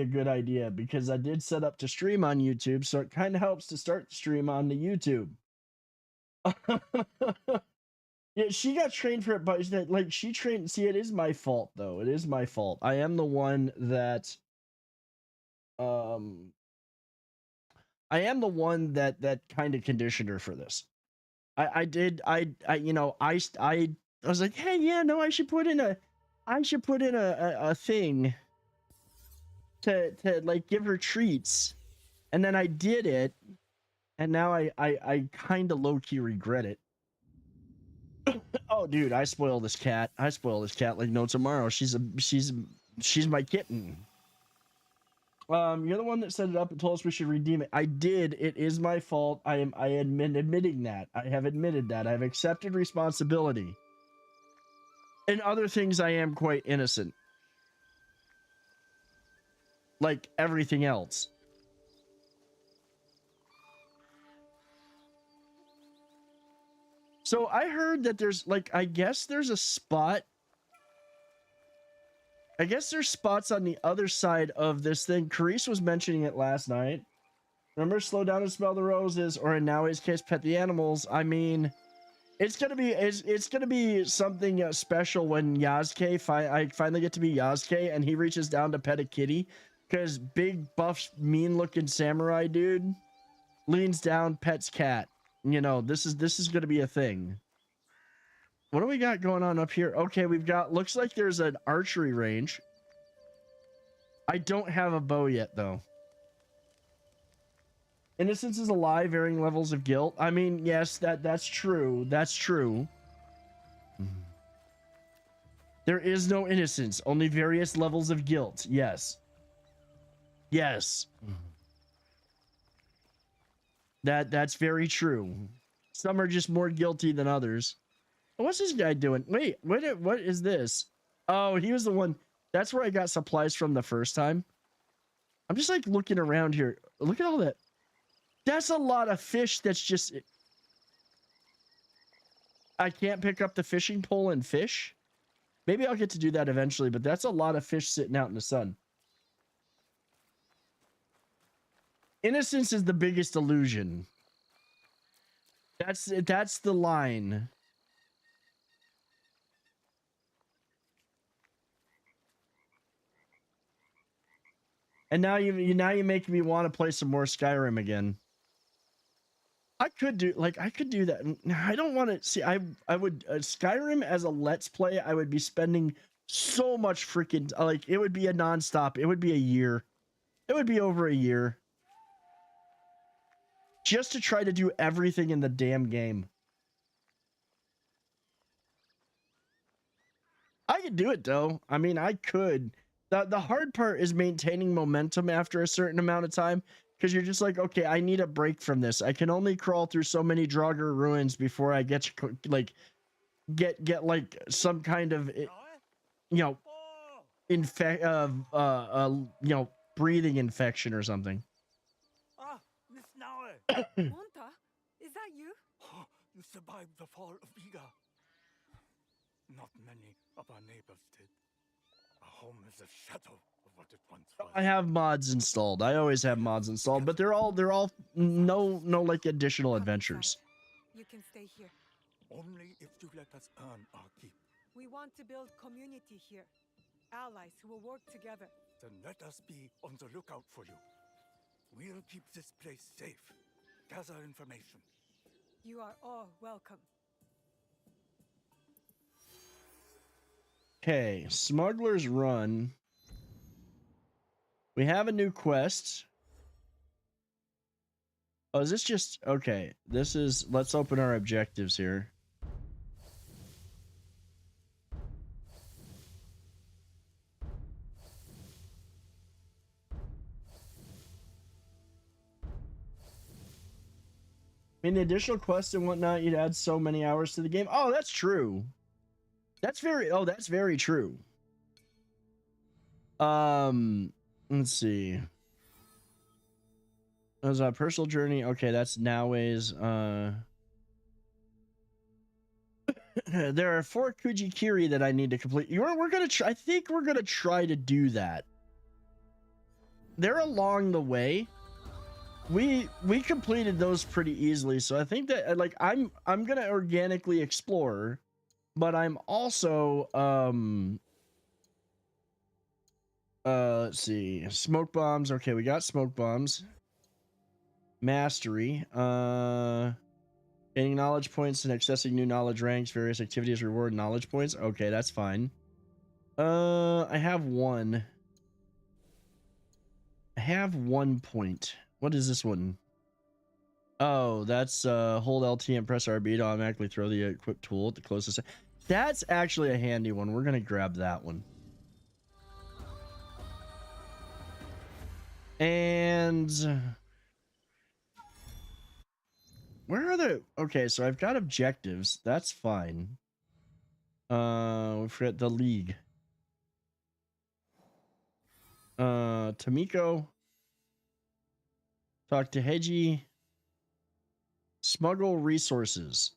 a good idea because I did set up to stream on YouTube, so it kind of helps to start the stream on the YouTube. Yeah, she got trained for it, but like she trained. See, it is my fault though. It is my fault. I am the one that, I am the one that kind of conditioned her for this. I you know, I was like, hey, yeah, no, I should put in a thing to like give her treats, and then I did it, and now I kind of low key regret it. Oh, dude, I spoil this cat. I spoil this cat like no tomorrow. She's my kitten. You're the one that set it up and told us we should redeem it. I did. It is my fault. I am admitting that. I have admitted that. I have accepted responsibility. In other things, I am quite innocent. Like everything else. So I heard that there's like, I guess there's a spot. I guess there's spots on the other side of this thing. Carice was mentioning it last night. Remember, slow down and smell the roses, or in Noway's case, pet the animals. I mean, it's gonna be something special when Yasuke I finally get to be Yasuke and he reaches down to pet a kitty, because big buff mean looking samurai dude leans down, pets cat. You know, this is gonna be a thing. What do we got going on up here? Okay, we've got, looks like there's an archery range. I don't have a bow yet though. Innocence is a lie, varying levels of guilt. I mean, yes, that's true. That's true. There is no innocence, only various levels of guilt. Yes. Yes. That's very true. Some are just more guilty than others. What's this guy doing? Wait, what is this? Oh, he was the one. That's where I got supplies from the first time. I'm just like looking around here. Look at all that. That's a lot of fish. That's just... I can't pick up the fishing pole and fish. Maybe I'll get to do that eventually, but that's a lot of fish sitting out in the sun. Innocence is the biggest illusion. That's the line. And now you make me want to play some more Skyrim again. I could do that. I don't want to see. I would Skyrim as a let's play. I would be spending so much freaking, like, it would be a nonstop. It would be a year. It would be over a year just to try to do everything in the damn game. I could do it though. I mean, I could. The hard part is maintaining momentum after a certain amount of time. Because you're just like, okay, I need a break from this. I can only crawl through so many Draugr ruins before I get to, like, get like some kind of, you know, you know, breathing infection or something. Ah, Miss Naue. Monta, is that you? Oh, you survived the fall of Iga. Not many of our neighbors did. Our home is a shadow of what it once was. I have mods installed. I always have mods installed, but they're all no like additional adventures. You can stay here. Only if you let us earn our keep. We want to build community here. Allies who will work together. Then let us be on the lookout for you. We'll keep this place safe. Gather information. You are all welcome. Okay, Smuggler's Run. We have a new quest. Oh, is this just... Okay, this is... Let's open our objectives here. I mean, the additional quests and whatnot, you'd add so many hours to the game. Oh, that's true. That's very... Oh, that's very true. Let's see. That was a personal journey. Okay, that's Noway's. There are 4 Kujikiri that I need to complete. We're gonna try. I think we're gonna try to do that. they're along the way. We completed those pretty easily, so I think that like I'm gonna organically explore, but I'm also let's see, smoke bombs. Okay, we got smoke bombs. Mastery. Gaining knowledge points and accessing new knowledge ranks, various activities reward knowledge points. Okay, that's fine. I have one. I have 1 point. What is this one? Oh, that's hold LT and press RB to automatically throw the equipped tool at the closest. That's actually a handy one. We're gonna grab that one. And where are the okay, so I've got objectives. That's fine. We forget the league. Tamiko. Talk to Heiji. Smuggle resources.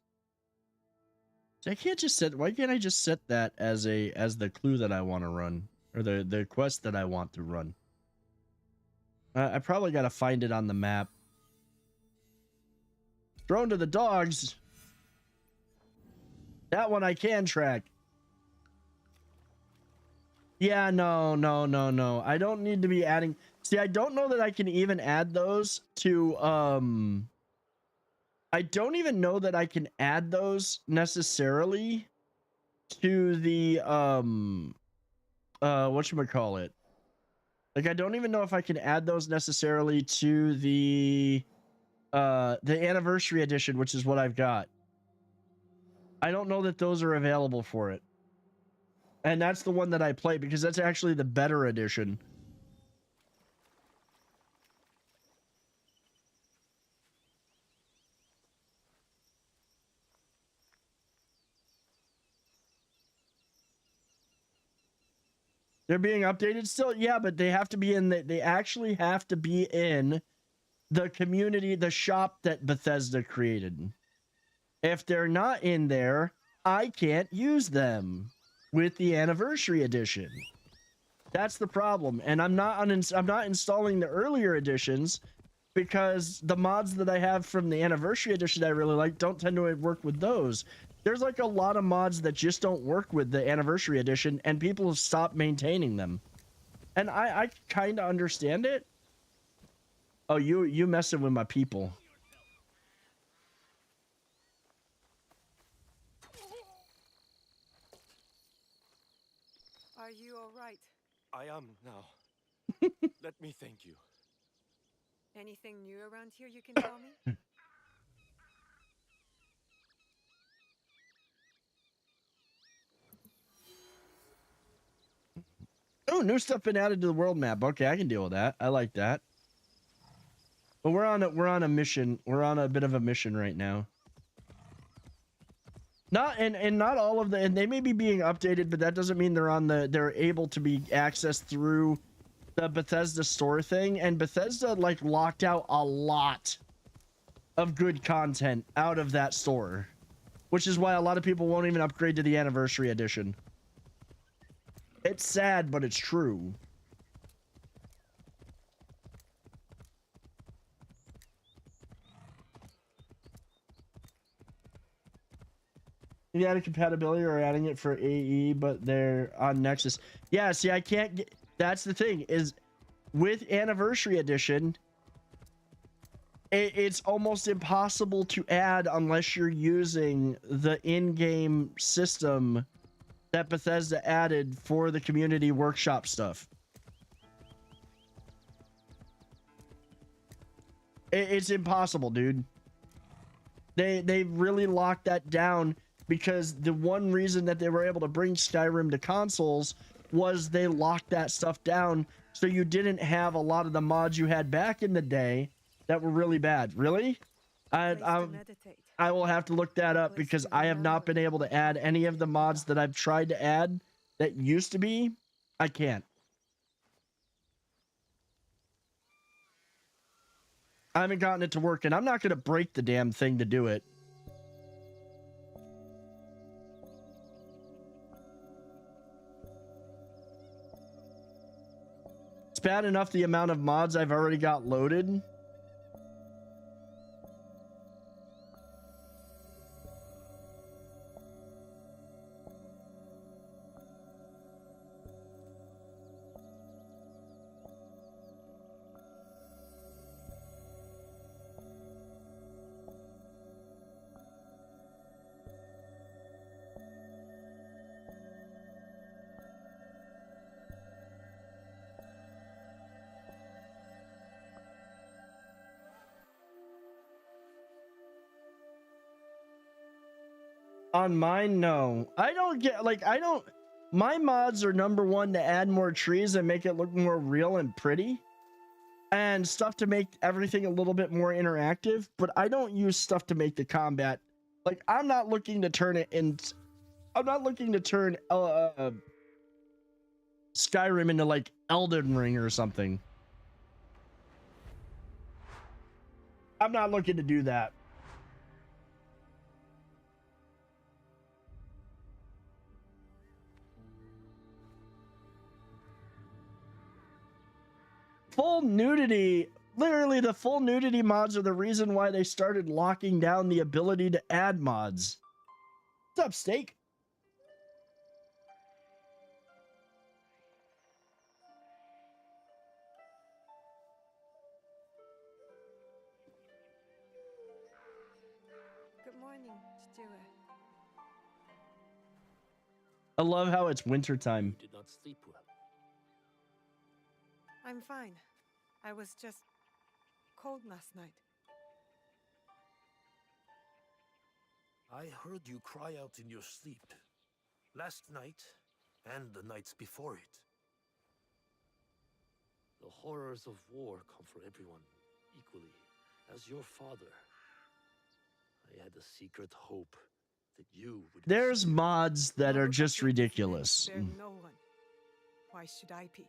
So I can't just set. Why can't I just set that as the clue that I want to run, or the quest that I want to run? I probably got to find it on the map. Thrown to the dogs. That one I can track. Yeah, no. I don't need to be adding. See, I don't know that I can even add those to I don't even know that I can add those necessarily to the whatchamacallit. Like I don't even know if I can add those necessarily to the anniversary edition, which is what I've got. I don't know that those are available for it. And that's the one that I play because that's actually the better edition. They're being updated still? Yeah, but they have to be in they actually have to be in the community, the shop that Bethesda created. If they're not in there, I can't use them with the anniversary edition. That's the problem. And I'm not installing the earlier editions because the mods that I have from the anniversary edition I really like don't tend to work with those. There's like a lot of mods that just don't work with the anniversary edition and people have stopped maintaining them. And I kind of understand it. Oh, you messing with my people. Are you all right? I am now. Let me thank you. Anything new around here you can tell me? Oh, new stuff been added to the world map. Okay, I can deal with that. I like that. But we're on a mission. We're on a bit of a mission right now. Not not all of the, and they may be being updated, but that doesn't mean they're able to be accessed through the Bethesda store thing. And Bethesda like locked out a lot of good content out of that store, which is why a lot of people won't even upgrade to the anniversary edition. It's sad, but it's true. You added compatibility or adding it for AE, but they're on Nexus. Yeah, see, I can't get. That's the thing is, with Anniversary Edition, it's almost impossible to add unless you're using the in-game system that Bethesda added for the community workshop stuff. It's impossible, dude. They really locked that down. Because the one reason that they were able to bring Skyrim to consoles was they locked that stuff down, so you didn't have a lot of the mods you had back in the day that were really bad. Really? I will have to look that up because I have not been able to add any of the mods that I've tried to add that used to be. I can't. I haven't gotten it to work, and I'm not going to break the damn thing to do it. bad enough the amount of mods I've already got loaded. On mine, no. I don't get, like, I don't... My mods are number one to add more trees and make it look more real and pretty. And stuff to make everything a little bit more interactive. But I don't use stuff to make the combat... Like, I'm not looking to turn it in... I'm not looking to turn Skyrim into, like, Elden Ring or something. I'm not looking to do that. Full nudity, literally the full nudity mods are the reason why they started locking down the ability to add mods. What's up, Steak? Good morning, Chichiwe. I love how it's wintertime. You did not sleep well. I'm fine. I was just cold last night. I heard you cry out in your sleep. Last night, and the nights before it. The horrors of war come for everyone, equally. As your father, I had a secret hope that you would... There's mods that All are of just us in this ridiculous. village spare no one. Why should I be?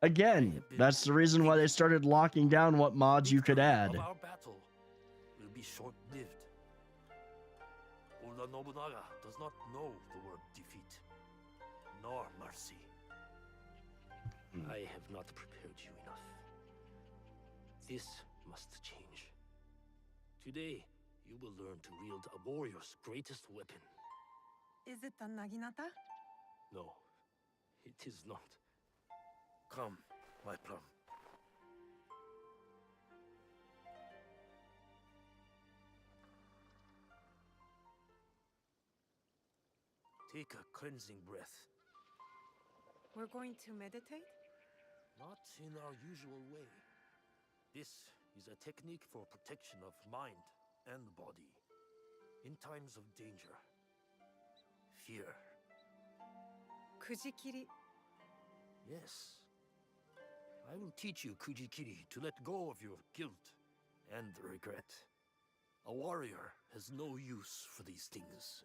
Again, that's the reason why they started locking down what mods you could add. Of our battle will be short-lived. Oda Nobunaga does not know the word defeat, nor mercy. I have not prepared you enough. This must change. Today, you will learn to wield a warrior's greatest weapon. Is it a Naginata? No, it is not. Come, my plum. Take a cleansing breath. We're going to meditate? Not in our usual way. This is a technique for protection of mind and body. In times of danger. Fear. Kujikiri. Yes. I will teach you, Kujikiri, to let go of your guilt and regret. A warrior has no use for these things.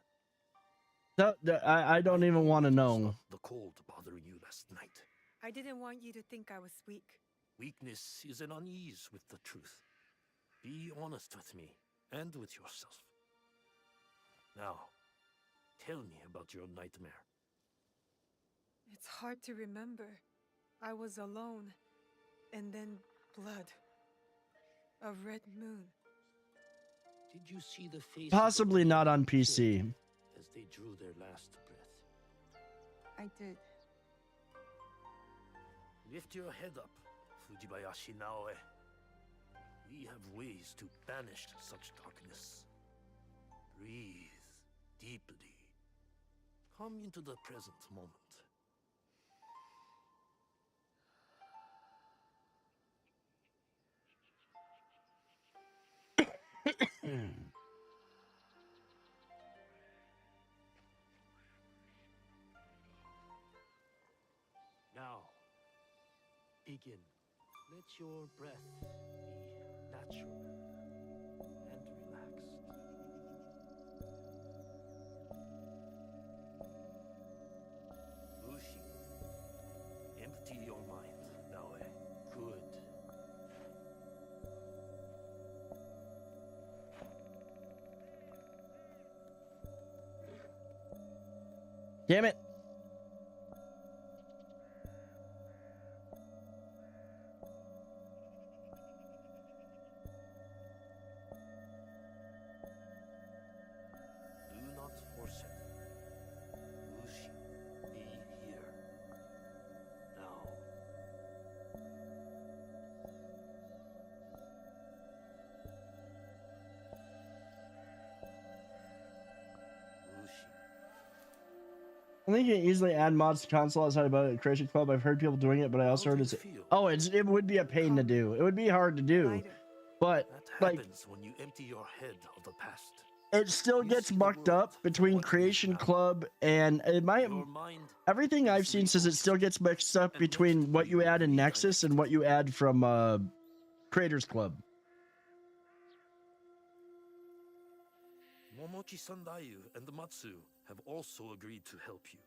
I don't even want to It was know. not the cold bothering you last night. I didn't want you to think I was weak. Weakness is an unease with the truth. Be honest with me and with yourself. Now, tell me about your nightmare. It's hard to remember. I was alone. And then blood. A red moon. Did you see the face? Possibly not on PC. As they drew their last breath. I did. Lift your head up, Fujibayashi Naoe. We have ways to banish such darkness. Breathe deeply. Come into the present moment. Now, begin. Let your breath be natural and relaxed. Bushi, empty your mind, Naoe. Good. Damn it. think you can easily add mods to console outside about it. Creation Club. I've heard people doing it, but I also How heard do it's. you feel? Oh, it would be a pain to do. It would be hard to do, Lighter. but That like happens when you empty your head of the past. it still You gets see the mucked world up for between what it is Creation now. Club and it might. Your mind Everything I've is seen says it refocused still gets mixed up and between mentally what you add in Nexus and redirected. what you add from Creators Club. Momochi Sandayu and Matsu have also agreed to help you.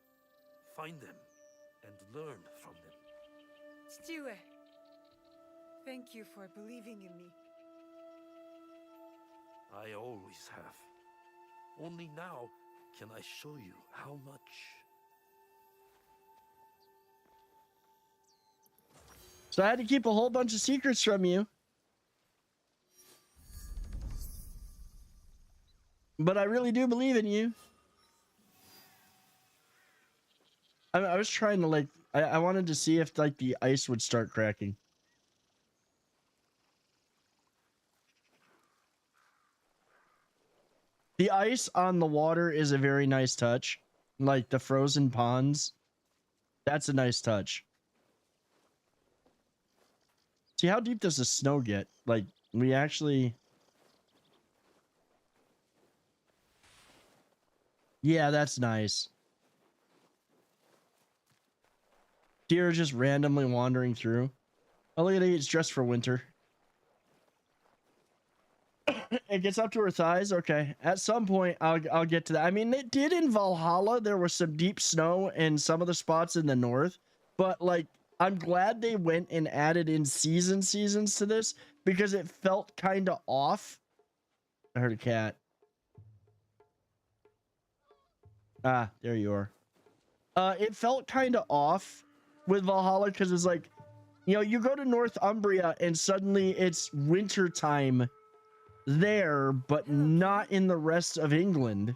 Find them and learn from them. Chichiue, thank you for believing in me. I always have. Only now can I show you how much. So I had to keep a whole bunch of secrets from you. But I really do believe in you. I was trying to like, I wanted to see if like the ice would start cracking. The ice on the water is a very nice touch. Like the frozen ponds. That's a nice touch. See, how deep does the snow get? Like, we actually... Yeah, that's nice. Deer just randomly wandering through. Oh, look at it. It's dressed for winter. It gets up to her thighs. Okay. At some point, I'll get to that. I mean, it did in Valhalla. There was some deep snow in some of the spots in the north. But, like, I'm glad they went and added in seasons to this because it felt kind of off. I heard a cat. Ah, there you are. It felt kind of off with Valhalla because it's like, you know, you go to Northumbria and suddenly it's winter time there, but not in the rest of England.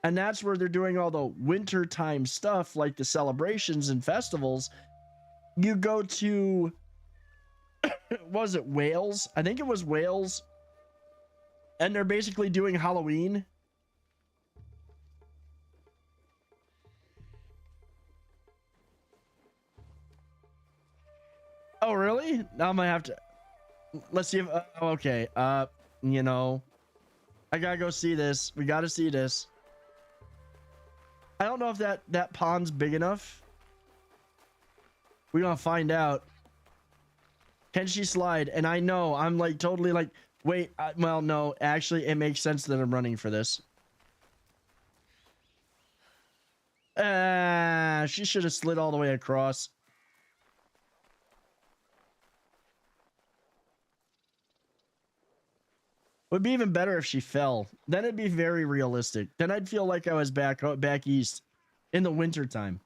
And that's where they're doing all the wintertime stuff, like the celebrations and festivals. You go to, was it Wales? I think it was Wales. And they're basically doing Halloween. Oh, really? Now I'm gonna have to... Let's see if... okay. You know... I gotta go see this. We gotta see this. I don't know if that pond's big enough. We're gonna find out. Can she slide? And I know, I'm like totally like... Wait, well, no. Actually, it makes sense that I'm running for this. She should have slid all the way across. Would be even better if she fell. Then it'd be very realistic. Then I'd feel like I was back east in the wintertime.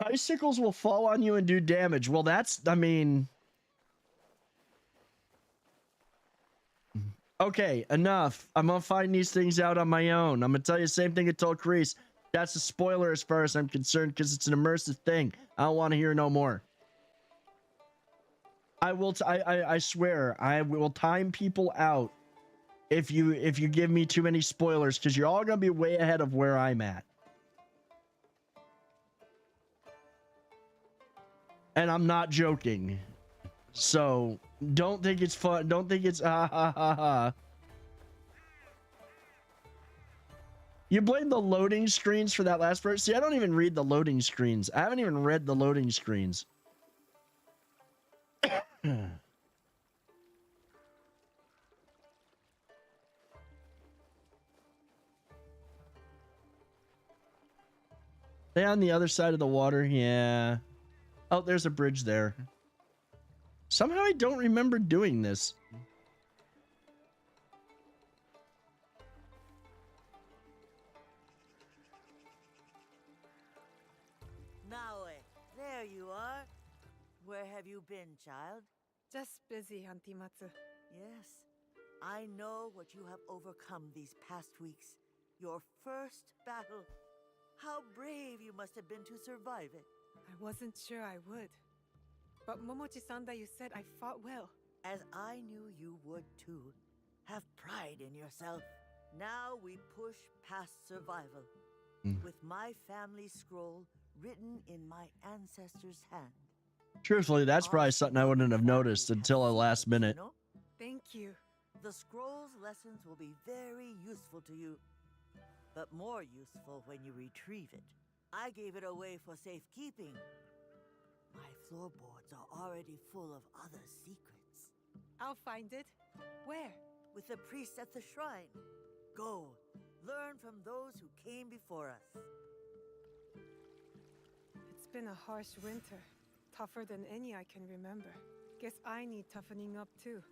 Icicles will fall on you and do damage. Well, that's, I mean... Okay, enough. I'm gonna find these things out on my own. I'm gonna tell you the same thing I told Kreese. That's a spoiler as far as I'm concerned because it's an immersive thing. I don't want to hear no more. I will. I swear. I will time people out if you give me too many spoilers because you're all gonna be way ahead of where I'm at. And I'm not joking. So don't think it's fun. Don't think it's ha ha ha ha. You blame the loading screens for that last part. See, I don't even read the loading screens. I haven't even read the loading screens. They on the other side of the water? Yeah. Oh, there's a bridge there. Somehow I don't remember doing this. Naoe, there you are. Where have you been, child? Just busy, Auntie Matsu. Yes, I know what you have overcome these past weeks. Your first battle. How brave you must have been to survive it. I wasn't sure I would. But Momochi-sanda, you said I fought well. As I knew you would too. Have pride in yourself. Now we push past survival. with my family scroll written in my ancestors' hand. Truthfully, that's probably something I wouldn't have noticed until a last minute. Thank you. The scroll's lessons will be very useful to you, but more useful when you retrieve it. I gave it away for safekeeping. My floorboards are already full of other secrets. I'll find it. Where? With the priest at the shrine. Go, learn from those who came before us. It's been a harsh winter. Tougher than any I can remember. Guess I need toughening up too.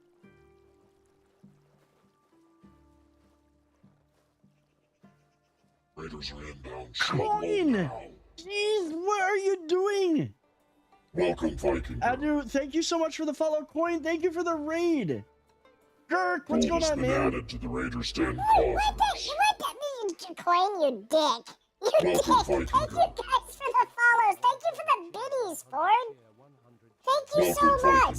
Raiders are inbound. Coin! Jeez, what are you doing? Welcome, Viking. Adu, thank you so much for the follow, Coin. Thank you for the raid. Girk, what's going on, man? Added to the Raiders den. What that mean, Coin, you dick? You dick. Thank you guys for the follows. Thank you for the biddies, Ford. Thank you so much.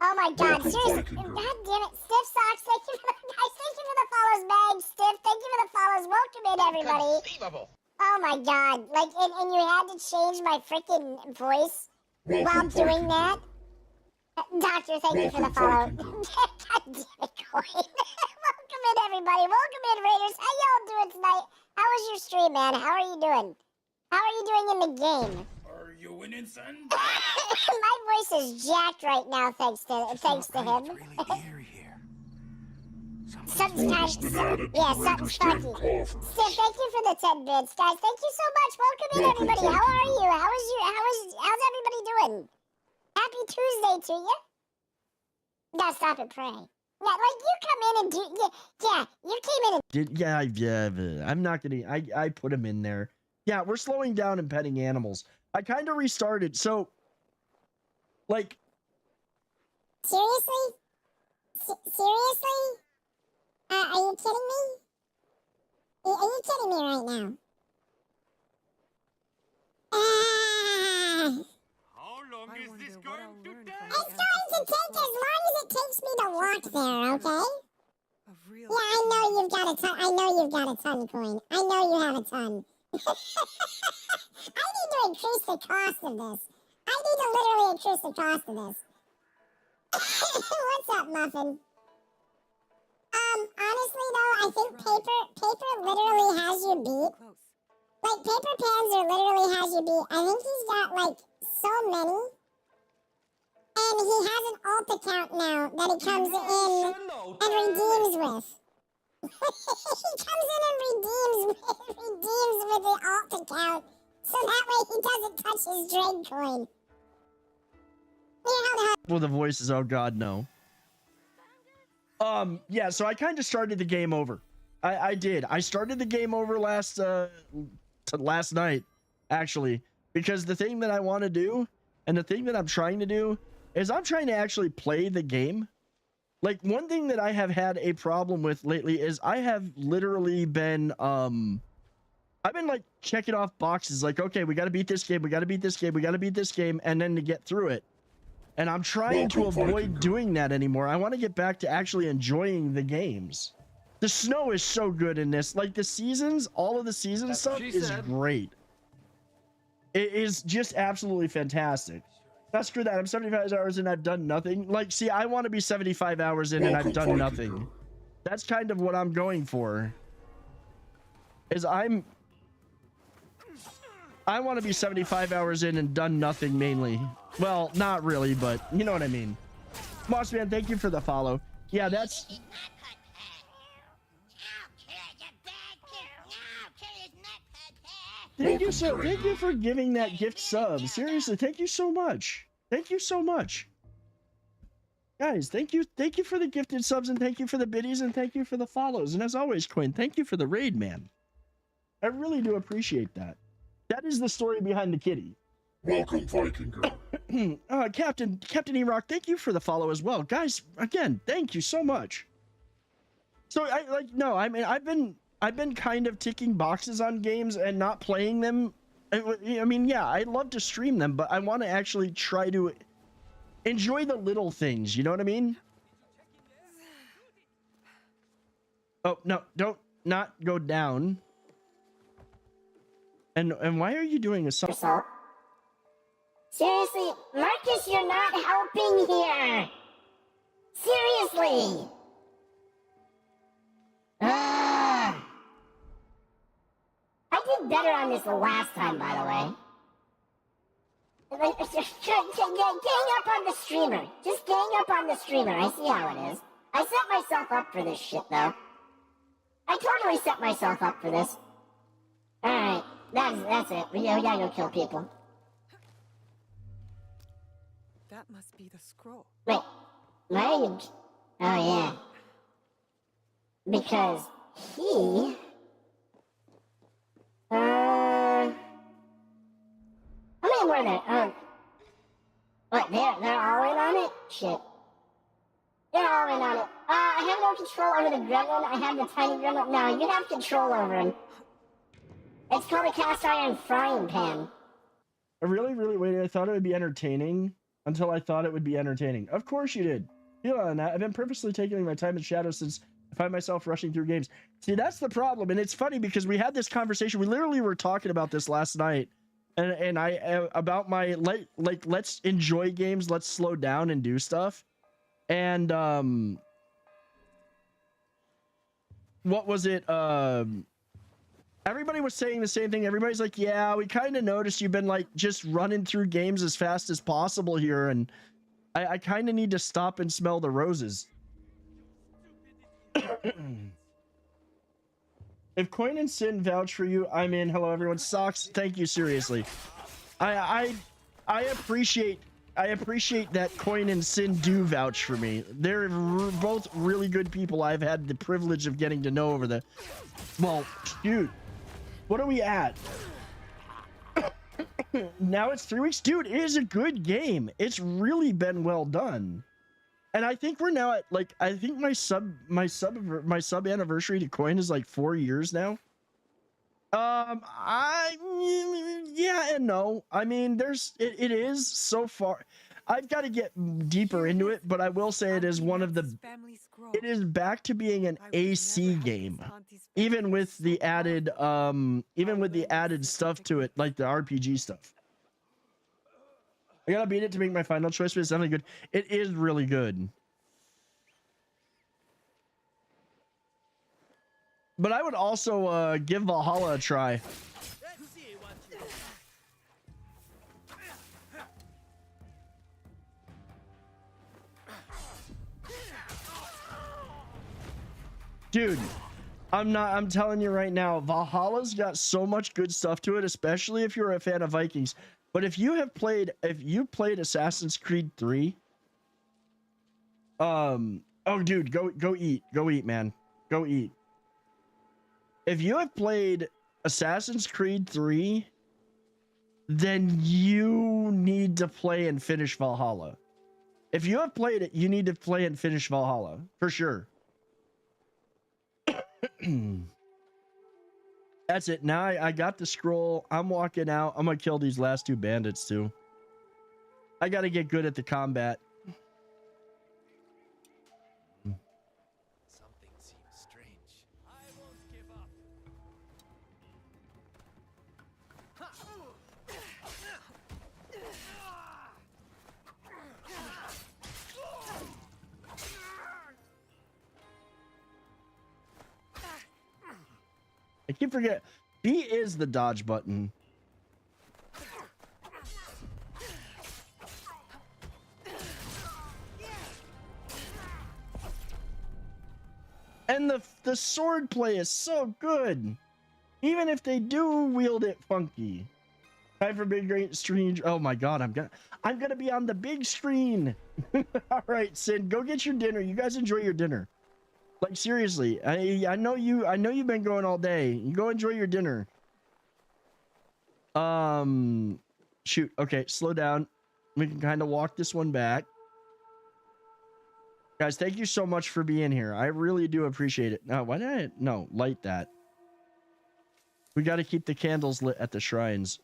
Oh my god, seriously. God damn it. Stiff Socks, thank you for the guys. Thank you for the follows, Meg. Stiff, thank you for the follows. Welcome in, everybody. Unconceivable. Oh my god. Like, and you had to change my freaking voice while doing that? Doctor, thank you for the follow. God damn it, Coin. Welcome in, everybody. Welcome in, Raiders. How y'all doing tonight? How was your stream, man? How are you doing? How are you doing in the game? Are you winning, son? My voice is jacked right now, thanks to him. It's really eerie here. Something's something's funky. Steph, thank you for the 10 bits, guys. Thank you so much. Welcome in, everybody. How are you? How's everybody doing? Happy Tuesday to you. Gotta stop and pray. Yeah, like you come in and do. Yeah, you came in and. Yeah. I'm not gonna. I put him in there. Yeah, we're slowing down and petting animals. I kind of restarted. So, like. Seriously? Seriously? Are you kidding me? Are you kidding me right now? How long is this going to take? It's going to take as long as it takes me to walk there, okay? Yeah, I know you've got a ton. I know you've got a ton, Coin. I know you have a ton. I need to increase the cost of this. I need to literally increase the cost of this. What's up, Muffin? Honestly though, I think paper literally has you beat. Like, Paper Panzer literally has you beat. I think he's got, like, so many. And he has an alt account now that he comes in and redeems with. He comes in and redeems with the alt account. So that way he doesn't touch his Drake coin. Well, the voices, oh god, no. Yeah, so I kind of started the game over. I did. I started the game over last night, actually, because the thing that I want to do and the thing that I'm trying to do is I'm trying to actually play the game. Like, one thing that I have had a problem with lately is I have literally been, I've been like checking off boxes like, okay, we got to beat this game. We got to beat this game. We got to beat this game. And then to get through it. And I'm trying to avoid doing that anymore. I want to get back to actually enjoying the games. The snow is so good in this. Like, the seasons, all of the season stuff is great. It is just absolutely fantastic. Now, screw that. I'm 75 hours in. I've done nothing. Like, see, I want to be 75 hours in and I've done nothing. That's kind of what I'm going for. I want to be 75 hours in and done nothing mainly. Well, not really, but you know what I mean. Mossman, thank you for the follow. Yeah, that's... Thank you for giving that gift sub. Seriously, thank you so much. Thank you so much. Guys, thank you for the gifted subs, and thank you for the biddies, and thank you for the follows. And as always, Quinn, thank you for the raid, man. I really do appreciate that. That is the story behind the kitty. Welcome, Viking girl. Captain E-Rock, thank you for the follow as well. Guys, again, thank you so much. So I've been kind of ticking boxes on games and not playing them. I mean, yeah, I'd love to stream them, but I want to actually try to enjoy the little things, you know what I mean? Oh, no, don't not go down. And why are you doing a song? So, seriously, Marcus, you're not helping here. Seriously. I did better on this the last time, by the way. Like, gang up on the streamer. Just gang up on the streamer. I see how it is. I set myself up for this shit, though. I totally set myself up for this. Alright, that's it. We gotta go kill people. That must be the scroll. Wait, why are you... Oh, yeah. Because he... How many were there? What, they're all in on it? Shit. They're all in on it. I have no control over the gremlin. I have the tiny gremlin. No, you have control over him. It's called a cast iron frying pan. I really waited. I thought it would be entertaining until I thought it would be entertaining. Of course you did. Feel on that. I've been purposely taking my time in shadows since I find myself rushing through games. See, that's the problem. And it's funny because we had this conversation. We literally were talking about this last night. And I about my let's enjoy games, let's slow down and do stuff. And what was it? Everybody was saying the same thing. Everybody's like, yeah, we kind of noticed you've been like just running through games as fast as possible here, and I kind of need to stop and smell the roses. If Coin and Sin vouch for you, I'm in. Hello everyone. Socks, thank you, seriously. I appreciate that Coin and Sin do vouch for me. They're both really good people I've had the privilege of getting to know over the... Well, dude, what are we at? Now it's 3 weeks. Dude, it is a good game. It's really been well done. And I think we're now at like, I think my sub anniversary to Coin is like 4 years now. Yeah and no. I mean, it is so far. I've got to get deeper into it, but I will say it is one of the, it is back to being an AC game, even with the added stuff to it, like the RPG stuff. I gotta beat it to make my final choice, but it's definitely good. It is really good. But I would also give Valhalla a try. Dude, I'm telling you right now, Valhalla's got so much good stuff to it, especially if you're a fan of Vikings. But if you played Assassin's Creed 3, oh dude, go eat, man, go eat. If you have played Assassin's Creed 3, then you need to play and finish Valhalla. If you have played it, you need to play and finish Valhalla for sure. That's it. Now I got the scroll. I'm walking out. I'm gonna kill these last 2 bandits too. I gotta get good at the combat. Something seems strange. I won't give up. I keep forgetting. B is the dodge button. And the sword play is so good. Even if they do wield it funky. Time for big great screen. Oh my god, I'm gonna be on the big screen. All right, Sin, go get your dinner. You guys enjoy your dinner. Like seriously, I know you've been going all day. You go enjoy your dinner. Shoot. Okay, slow down. We can kind of walk this one back. Guys, thank you so much for being here. I really do appreciate it. Now, why did I light that? We got to keep the candles lit at the shrines.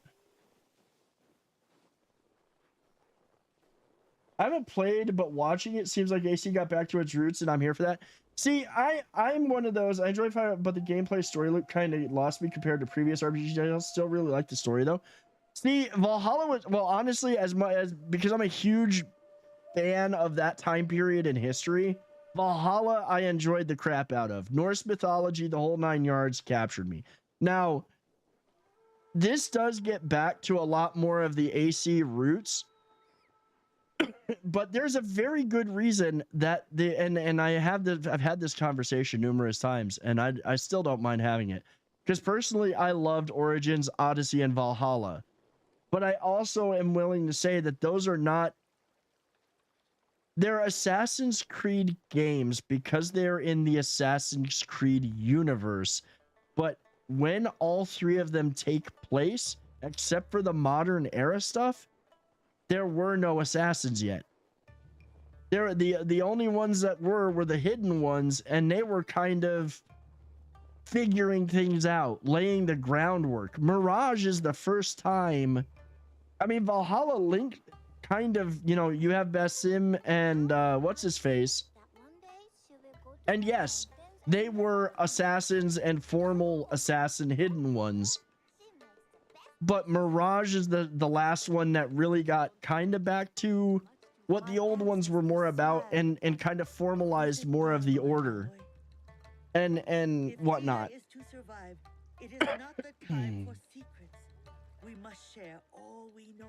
I haven't played, but watching it seems like AC got back to its roots, and I'm here for that. See, I'm one of those. I enjoy fighting, but the gameplay story loop kind of lost me compared to previous RPGs. I still really like the story though. See, Valhalla was, well, honestly, as much as, because I'm a huge fan of that time period in history, Valhalla I enjoyed the crap out of. Norse mythology, the whole 9 yards captured me. Now, this does get back to a lot more of the AC roots, but there's a very good reason that I've had this conversation numerous times, and I still don't mind having it, because personally I loved Origins, Odyssey, and Valhalla, but I also am willing to say that those are not, they're Assassin's Creed games because they're in the Assassin's Creed universe, but when all 3 of them take place, except for the modern era stuff, there were no assassins yet. The only ones that were the hidden ones, and they were kind of figuring things out, laying the groundwork. Mirage is the first time. I mean, Valhalla Link kind of, you know, you have Basim and what's his face, and yes, they were assassins and formal assassin hidden ones, but Mirage is the last one that really got kind of back to what the old ones were more about, and kind of formalized more of the order and whatnot. It is not the time for secrets. We must share all we know.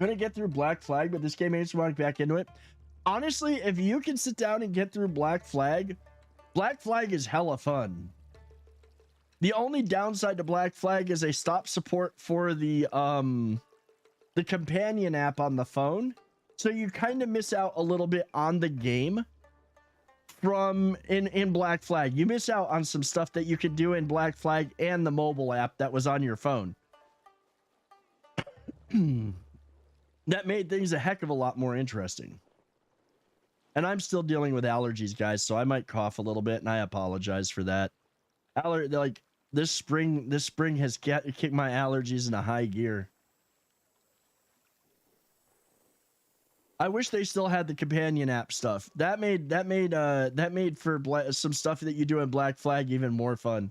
I'm gonna get through Black Flag, but this game makes me want to get back into it. Honestly, if you can sit down and get through Black Flag is hella fun. The only downside to Black Flag is they stopped support for the companion app on the phone, so you kind of miss out a little bit on the game from in Black Flag. You miss out on some stuff that you could do in Black Flag and the mobile app that was on your phone. That made things a heck of a lot more interesting. And I'm still dealing with allergies, guys, so I might cough a little bit, and I apologize for that. Like this spring has kicked my allergies into high gear. I wish they still had the companion app stuff. That made for some stuff that you do in Black Flag even more fun.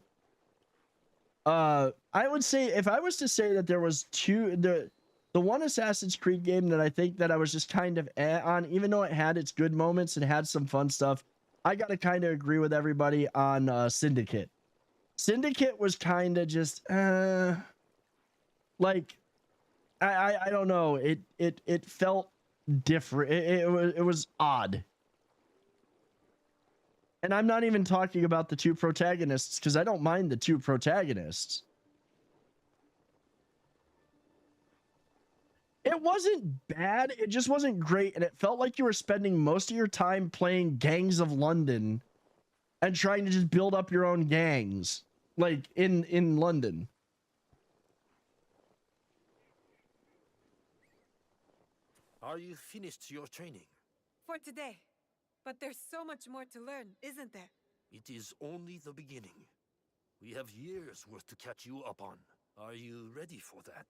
I would say, if I was to say that there was the one Assassin's Creed game that I think that I was just kind of on, even though it had its good moments and had some fun stuff, I gotta kind of agree with everybody on Syndicate. Syndicate was kind of just like I don't know, it felt different. It was odd. And I'm not even talking about the 2 protagonists, because I don't mind the 2 protagonists. It wasn't bad, it just wasn't great, and it felt like you were spending most of your time playing Gangs of London and trying to just build up your own gangs, like in London. Are you finished your training? For today. But there's so much more to learn, isn't there? It is only the beginning. We have years worth to catch you up on. Are you ready for that?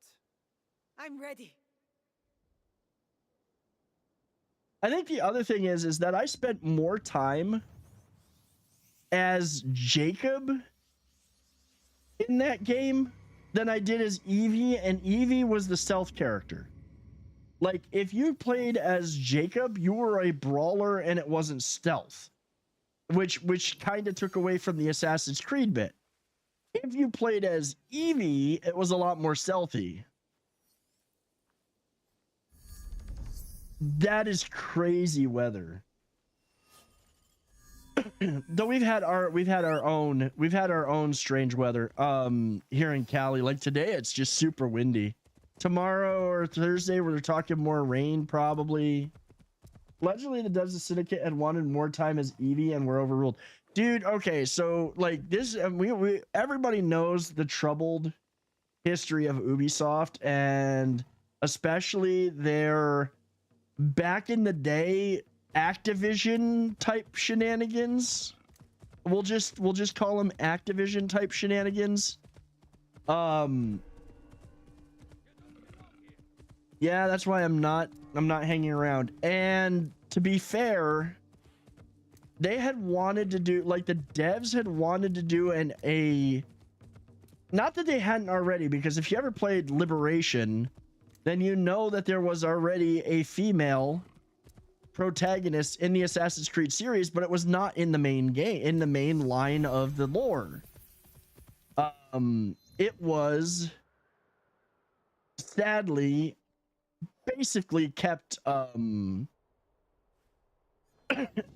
I'm ready. I think the other thing is that I spent more time as Jacob in that game than I did as Evie, and Evie was the stealth character. Like, if you played as Jacob, you were a brawler and it wasn't stealth, which kind of took away from the Assassin's Creed bit. If you played as Evie, it was a lot more stealthy. That is crazy weather. Though we've had our own strange weather here in Cali. Like today it's just super windy. Tomorrow or Thursday we're talking more rain probably. Allegedly the Desert Syndicate had wanted more time as Evie and were overruled. Dude, okay, so like this we everybody knows the troubled history of Ubisoft, and especially their back in the day Activision type shenanigans. We'll just call them Activision type shenanigans. Yeah, that's why I'm not hanging around. And to be fair, they had wanted to do, like, the devs had wanted to do not that they hadn't already, because if you ever played Liberation, then you know that there was already a female protagonist in the Assassin's Creed series, but it was not in the main game, in the main line of the lore. It was sadly basically kept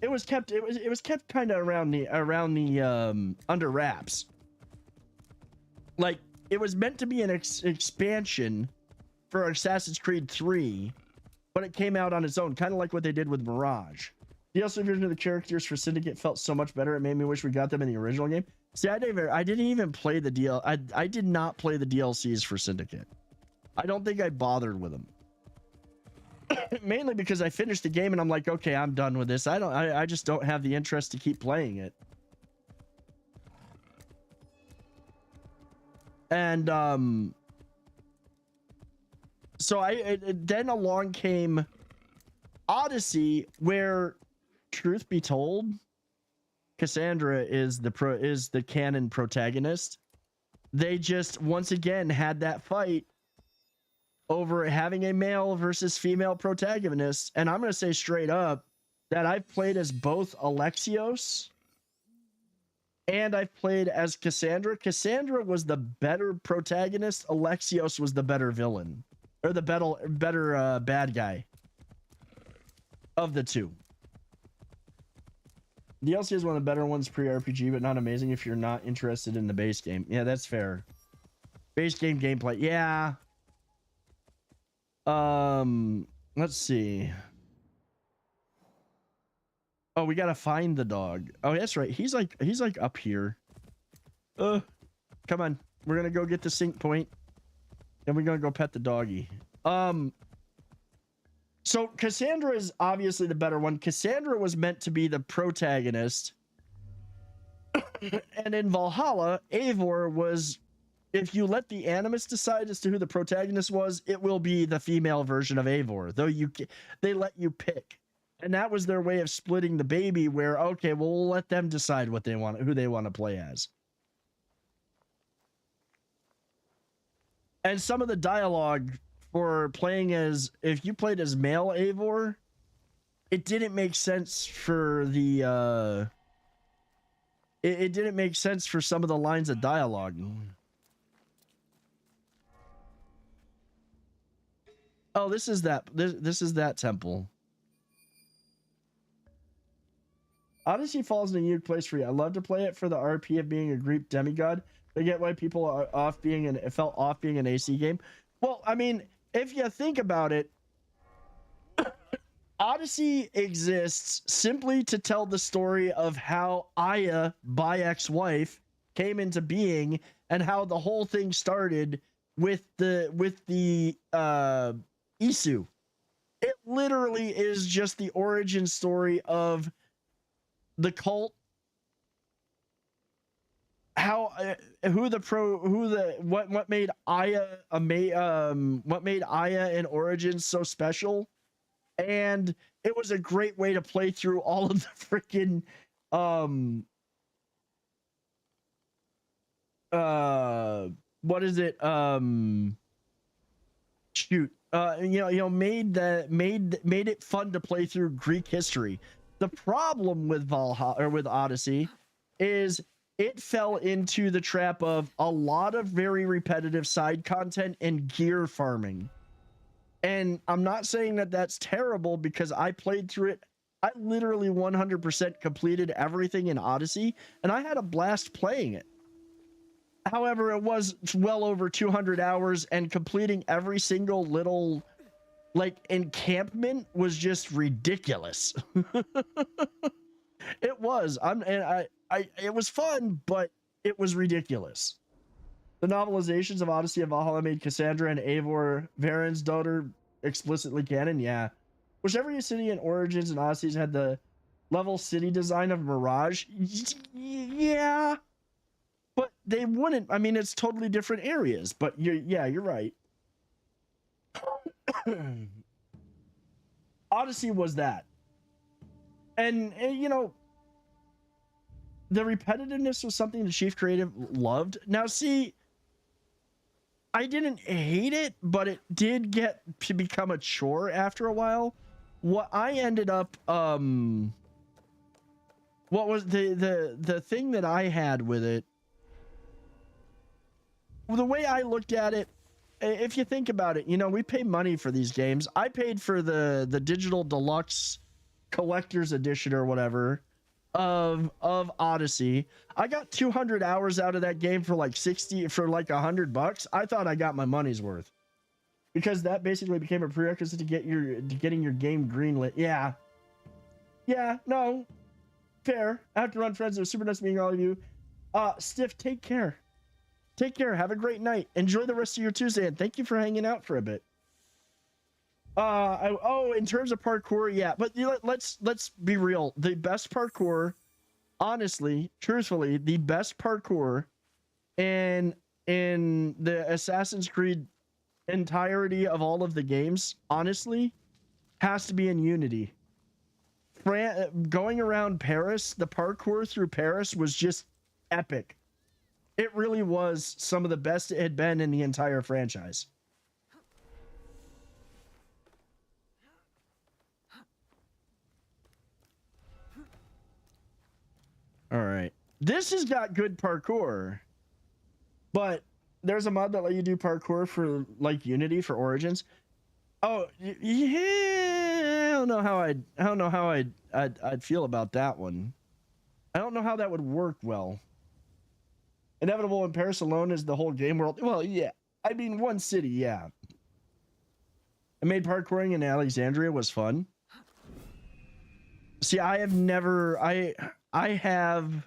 it was kept kind of around the under wraps. Like, it was meant to be an expansion for Assassin's Creed 3, but it came out on its own, kind of like what they did with Mirage. The DLC version of the characters for Syndicate felt so much better. It made me wish we got them in the original game. See, I didn't even play the DL. I did not play the DLCs for Syndicate. I don't think I bothered with them. Mainly because I finished the game and I'm like, okay, I'm done with this. I just don't have the interest to keep playing it. And so then along came Odyssey, where, truth be told, Cassandra is the canon protagonist. They just once again had that fight over having a male versus female protagonist, and I'm going to say straight up that I've played as both Alexios and I've played as Cassandra. Cassandra was the better protagonist. Alexios was the better villain, or the better bad guy of the two. DLC is one of the better ones pre-RPG, but not amazing if you're not interested in the base game. Yeah, that's fair. Base game gameplay. Yeah. Let's see. Oh, we gotta find the dog. Oh, that's right. He's like up here. Come on. We're gonna go get the sync point, and we're gonna go pet the doggy. So Cassandra is obviously the better one. Cassandra was meant to be the protagonist, and in Valhalla, Eivor was, if you let the Animus decide as to who the protagonist was, it will be the female version of Eivor, though they let you pick. And that was their way of splitting the baby, where, okay, well, we'll let them decide who they want to play as. And some of the dialogue for playing as, if you played as male Eivor, it didn't make sense for the it didn't make sense for some of the lines of dialogue. Oh, this is that temple. Odyssey falls in a unique place for you. I love to play it for the RP of being a Greek demigod. I get why people are felt off being an AC game. Well, I mean, if you think about it, Odyssey exists simply to tell the story of how Aya, Bayek's came into being, and how the whole thing started with the Isu. It literally is just the origin story of the cult, how what made Aya in Origins so special. And it was a great way to play through all of the freaking what is it, made it fun to play through Greek history. The problem with Valhalla, or with Odyssey, is it fell into the trap of a lot of very repetitive side content and gear farming. And I'm not saying that that's terrible, because I played through it. I literally 100% completed everything in Odyssey, and I had a blast playing it. However, it was well over 200 hours, and completing every single little, like, encampment was just ridiculous. It was. It was fun, but it was ridiculous. The novelizations of Odyssey and Valhalla made Cassandra and Eivor, Varen's daughter, explicitly canon. Yeah. Whichever city in Origins and Odysseys had the level city design of Mirage. Yeah. But they wouldn't. I mean, it's totally different areas. But you're right. Odyssey was that. And you know, the repetitiveness was something the chief creative loved. Now, see, I didn't hate it, but it did get to become a chore after a while. What I ended up, what was the thing that I had with it? Well, the way I looked at it, if you think about it, you know, we pay money for these games. I paid for the digital deluxe collector's edition or whatever of Odyssey. I got 200 hours out of that game for like $100. I thought I got my money's worth, because that basically became a prerequisite to getting your game greenlit. Yeah, no, fair. I have to run, friends. It was super nice meeting all of you. Stiff, take care. Take care. Have a great night. Enjoy the rest of your Tuesday, and thank you for hanging out for a bit. In terms of parkour, yeah, but let's be real. The best parkour, honestly, truthfully, the best parkour in the Assassin's Creed entirety of all of the games, honestly, has to be in Unity. Going around Paris, the parkour through Paris was just epic. It really was some of the best it had been in the entire franchise. All right. This has got good parkour, but there's a mod that let you do parkour for like Unity for Origins. Oh, yeah. I don't know how I'd feel about that one. I don't know how that would work well. Inevitable in Paris alone is the whole game world. Well, yeah. I mean, one city, yeah. I made parkouring in Alexandria was fun. See, I have never I have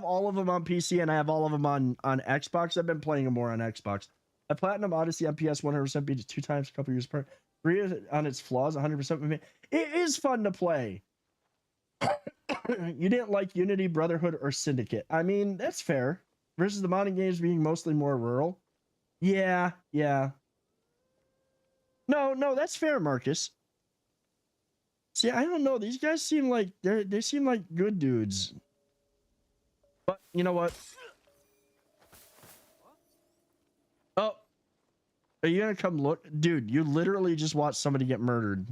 all of them on PC, and I have all of them on Xbox. I've been playing them more on Xbox. I Platinum Odyssey on PS 100% beat it 2 times, a couple years apart. 3 on its flaws, 100%. It is fun to play. You didn't like Unity, Brotherhood, or Syndicate. I mean, that's fair. Versus the modern games being mostly more rural. Yeah. No, that's fair, Marcus. See, I don't know. These guys seem like they seem like good dudes. But you know what? Oh, are you gonna come look, dude? You literally just watched somebody get murdered.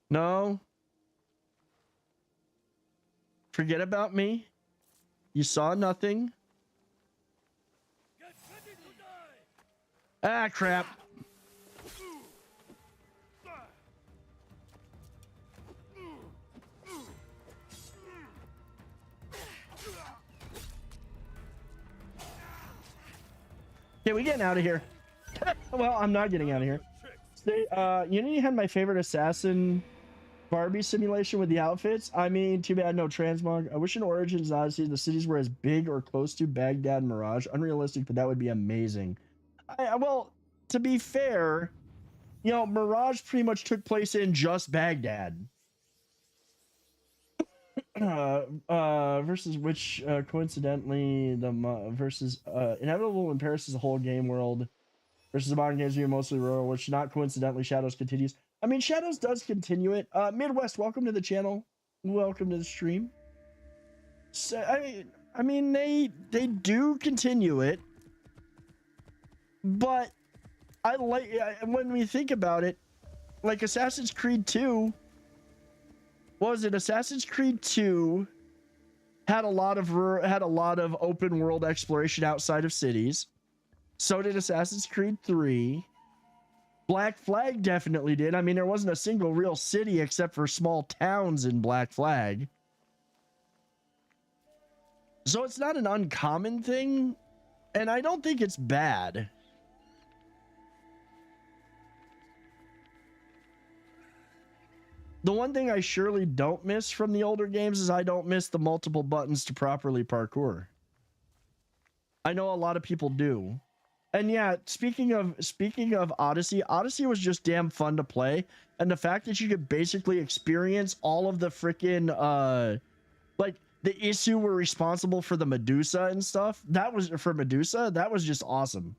No. Forget about me. You saw nothing. Ah, crap. Okay, we getting out of here. Well, I'm not getting out of here. Unity had my favorite assassin Barbie simulation with the outfits. I mean, too bad no transmog. I wish in Origins Odyssey the cities were as big or close to Baghdad and Mirage. Unrealistic, but that would be amazing. Well, to be fair, you know, Mirage pretty much took place in just Baghdad. Versus which, coincidentally, versus Inevitable in Paris is a whole game world. Versus the modern games being mostly rural, which not coincidentally Shadows continues. I mean, Shadows does continue it. Midwest, welcome to the channel. Welcome to the stream. So, I mean, they do continue it, but I like when we think about it, like Assassin's Creed 2. What was it? Assassin's Creed 2 had a lot of open world exploration outside of cities. So did Assassin's Creed 3. Black Flag definitely did. I mean, there wasn't a single real city except for small towns in Black Flag. So it's not an uncommon thing, and I don't think it's bad. The one thing I surely don't miss from the older games is I don't miss the multiple buttons to properly parkour. I know a lot of people do. And yeah, speaking of Odyssey, Odyssey was just damn fun to play, and the fact that you could basically experience all of the freaking like the issue were responsible for the Medusa and stuff. That was for Medusa. That was just awesome.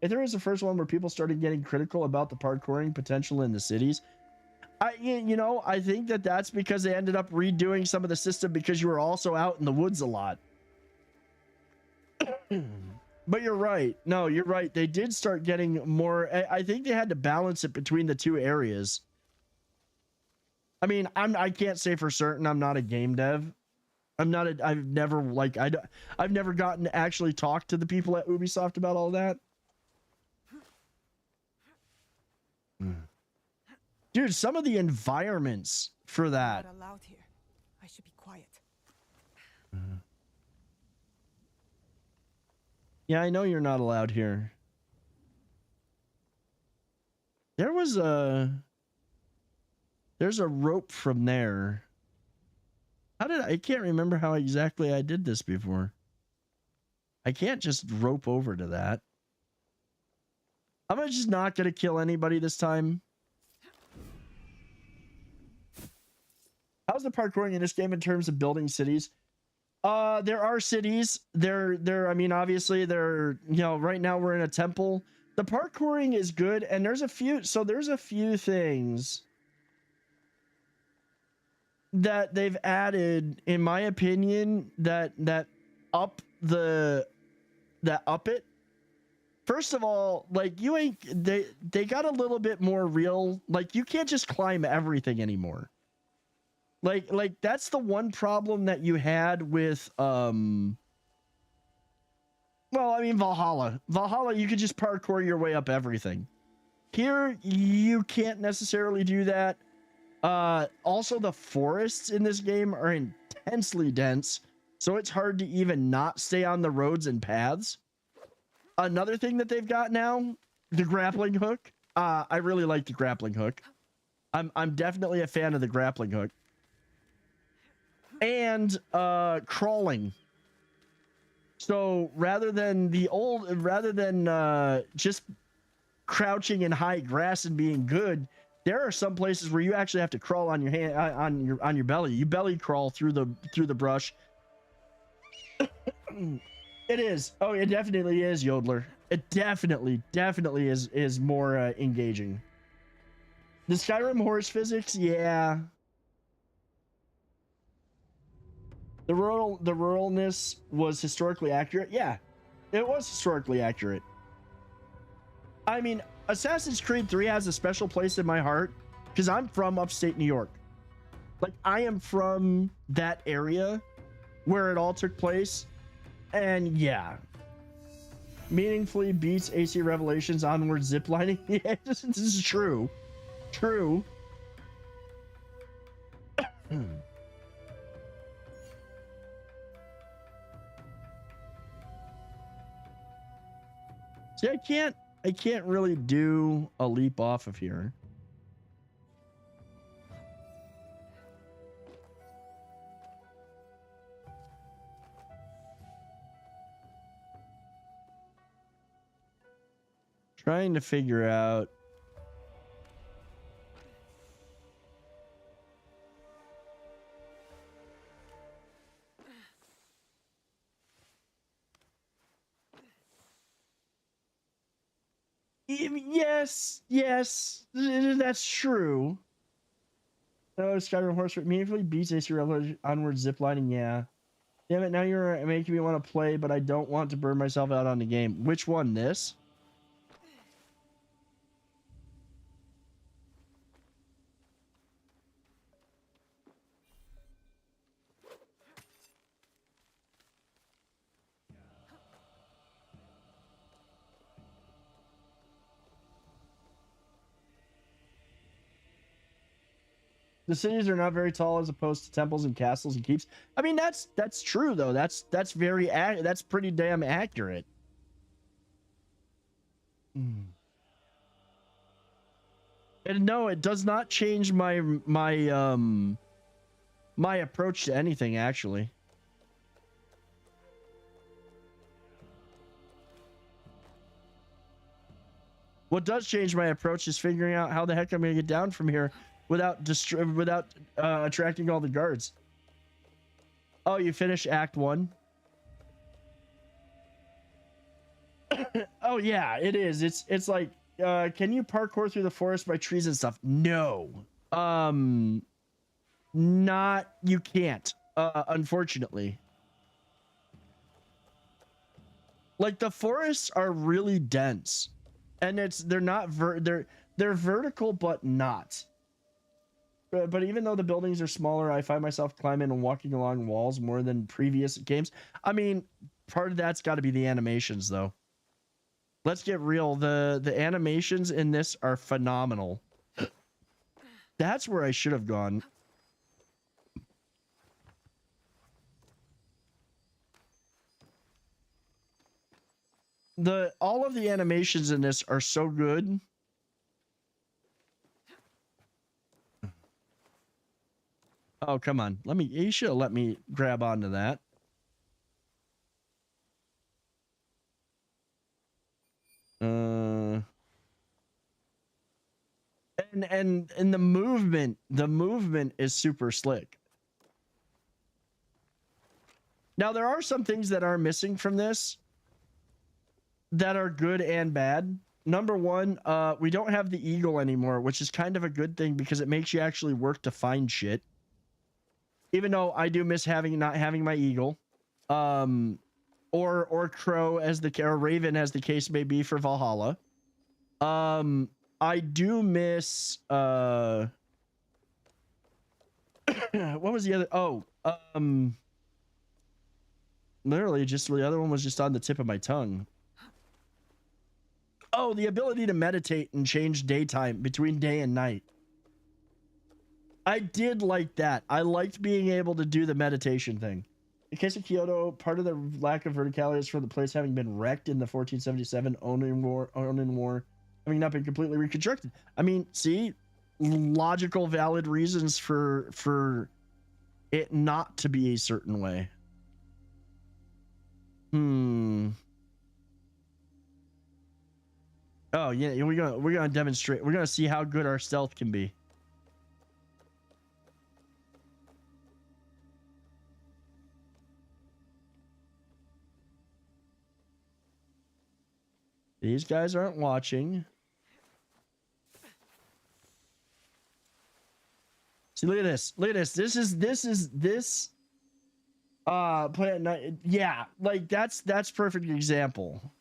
If there was the first one where people started getting critical about the parkouring potential in the cities, I think that's because they ended up redoing some of the system because you were also out in the woods a lot. But you're right. No, you're right. They did start getting more. I think they had to balance it between the two areas. I mean, I can't say for certain. I'm not a game dev. I've never gotten to actually talk to the people at Ubisoft about all that. Dude, some of the environments for that. Not allowed here. I should be quiet. Yeah, I know you're not allowed here. There's a rope from there. I can't remember how exactly I did this before. I can't just rope over to that. I'm just not gonna kill anybody this time. How's the parkouring in this game in terms of building cities? There are cities. I mean, obviously, right now we're in a temple. The parkouring is good, and there's a few things that they've added, in my opinion, that up it. First of all, like they got a little bit more real. Like you can't just climb everything anymore. Like that's the one problem that you had with well, I mean Valhalla. Valhalla, you could just parkour your way up everything. Here you can't necessarily do that. Also the forests in this game are intensely dense, so it's hard to even not stay on the roads and paths. Another thing that they've got now, the grappling hook. I really like the grappling hook. I'm definitely a fan of the grappling hook. And crawling. So rather than just crouching in high grass and being good, there are some places where you actually have to crawl on your hand, on your belly. You belly crawl through the brush. It is. Oh, it definitely is, Yodeler. It definitely is more engaging. The Skyrim horse physics, yeah. The ruralness was historically accurate. Yeah, it was historically accurate. I mean, Assassin's Creed 3 has a special place in my heart because I'm from upstate New York. Like, I am from that area where it all took place. And yeah, meaningfully beats AC Revelations onward ziplining. Yeah, this is true. True. See, I can't really do a leap off of here. Trying to figure out. Yes, that's true. Oh, Skyrim horse meaningfully beats AC Revolution onward ziplining. Yeah. Damn it! Now you're making me want to play, but I don't want to burn myself out on the game. Which one? This? The cities are not very tall as opposed to temples and castles and keeps. I mean, that's true though. That's pretty damn accurate. And no, it does not change my approach to anything actually. What does change my approach is figuring out how the heck I'm going to get down from here without attracting all the guards. Oh, you finished Act 1? Oh yeah, it is. It's like, can you parkour through the forest by trees and stuff? No. Not, you can't. Unfortunately. Like the forests are really dense, and they're not they're vertical but not. But even though the buildings are smaller, I find myself climbing and walking along walls more than previous games. I mean, part of that's got to be the animations, though. Let's get real. The animations in this are phenomenal. That's where I should have gone. All of the animations in this are so good. Oh, come on. You should have let me grab onto that. And the movement is super slick. Now there are some things that are missing from this that are good and bad. Number one, we don't have the eagle anymore, which is kind of a good thing because it makes you actually work to find shit. Even though I do miss not having my eagle, or crow or raven as the case may be for Valhalla. I do miss what was the other? Oh, literally just the other one was just on the tip of my tongue. Oh, the ability to meditate and change daytime between day and night. I did like that. I liked being able to do the meditation thing. In case of Kyoto, part of the lack of verticality is from the place having been wrecked in the 1477 Onin War, having not been completely reconstructed. I mean, see, logical, valid reasons for it not to be a certain way. Oh yeah, we're gonna demonstrate. We're gonna see how good our stealth can be. These guys aren't watching. See, look at this. Look at this. This is play at night. Yeah, like that's perfect example.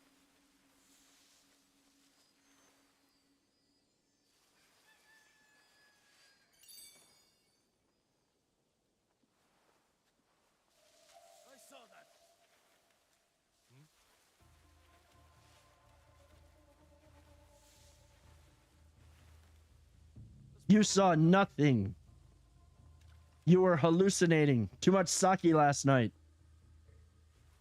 I saw that. You saw nothing. You were hallucinating. Too much sake last night.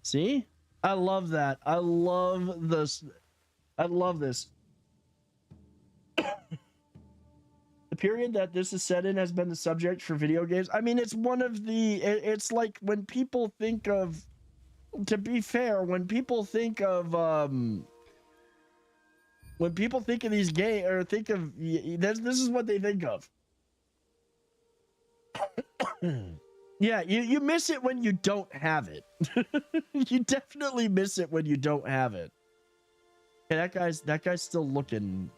See? I love that. I love this. I love this. The period that this is set in has been the subject for video games. I mean, it's one of the... It's like when people think of... To be fair, when people think of... When people think of these games, or think of... This is what they think of. Yeah, you miss it when you don't have it. You definitely miss it when you don't have it. Okay, that guy's still looking.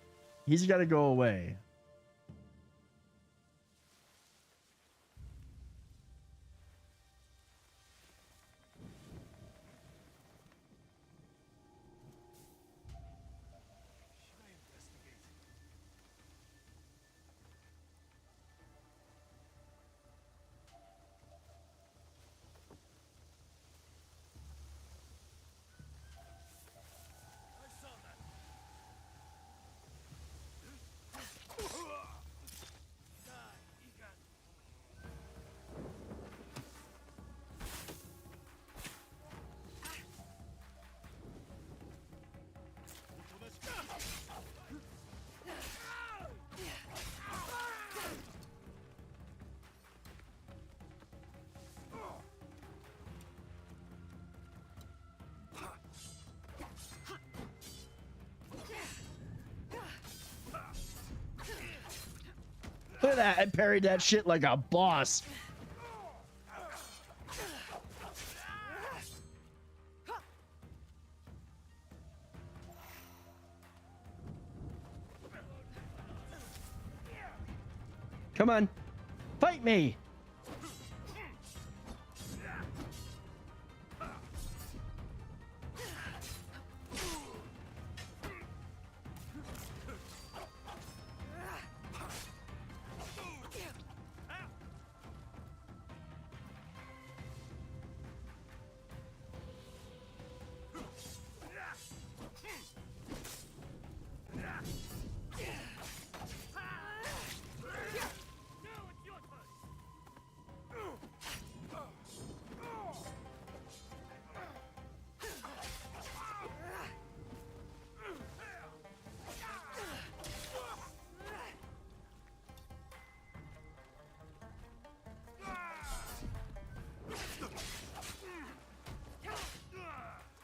He's got to go away. Look at that. I parried that shit like a boss. Come on. Fight me.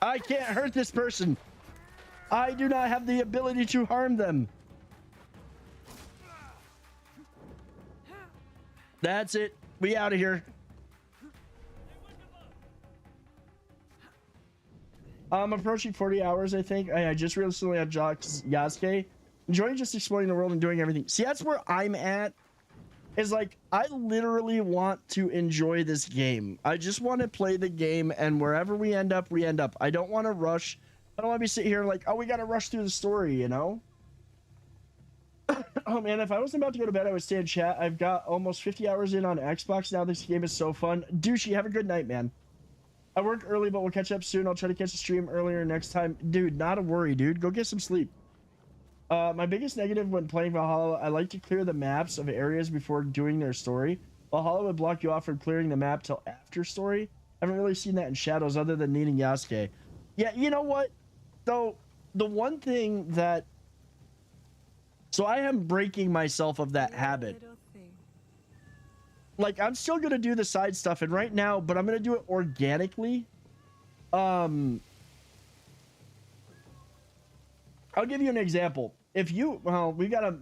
I can't hurt this person. I do not have the ability to harm them. That's it. We out of here. I'm approaching 40 hours, I think. I just recently unlocked Yasuke. Enjoying just exploring the world and doing everything. See, that's where I'm at. Is like, I literally want to enjoy this game. I just want to play the game, and wherever we end up, we end up. I don't want to rush. I don't want to be sitting here like, oh, we got to rush through the story, you know? Oh, man, if I wasn't about to go to bed, I would stay in chat. I've got almost 50 hours in on Xbox now. This game is so fun. Douchey, have a good night, man. I work early, but we'll catch up soon. I'll try to catch the stream earlier next time. Dude, not a worry, dude. Go get some sleep. My biggest negative when playing Valhalla, I like to clear the maps of areas before doing their story. Valhalla would block you off from clearing the map till after story. I haven't really seen that in Shadows other than needing Yasuke. Yeah, you know what? Though, the one thing that... So I am breaking myself of that habit. Like, I'm still going to do the side stuff, and right now, but I'm going to do it organically. I'll give you an example. If you, well, we gotta.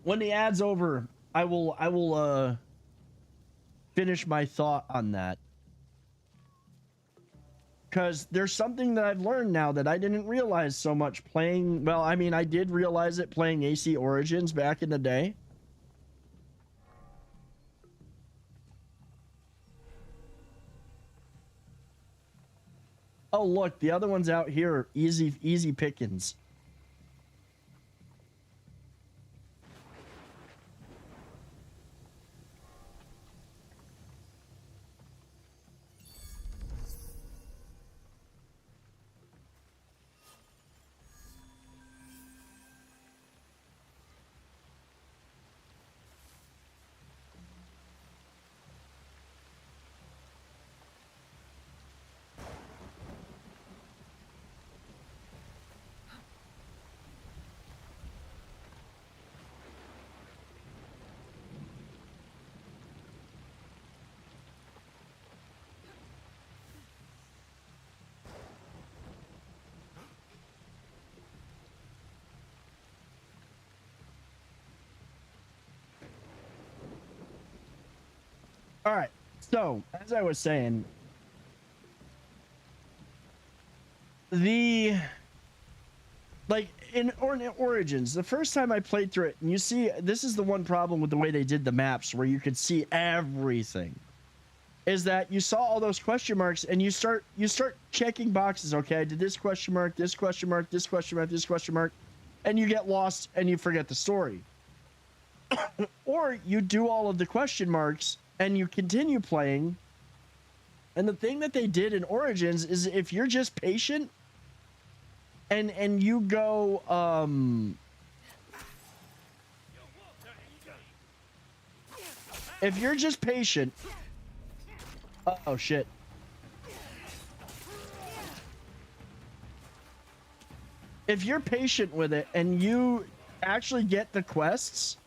When the ad's over, I will finish my thought on that. Because there's something that I've learned now that I didn't realize so much playing, well, I mean, I did realize it playing AC Origins back in the day. Oh, look, the other ones out here are easy pickings. All right. So, as I was saying, in Origins, the first time I played through it, and you see, this is the one problem with the way they did the maps, where you could see everything, is that you saw all those question marks, and you start checking boxes. Okay, I did this question mark, this question mark, this question mark, this question mark, and you get lost and you forget the story. Or you do all of the question marks and you continue playing. And the thing that they did in Origins is, if you're just patient and you go if you're just patient, oh shit. If you're patient with it and you actually get the quests,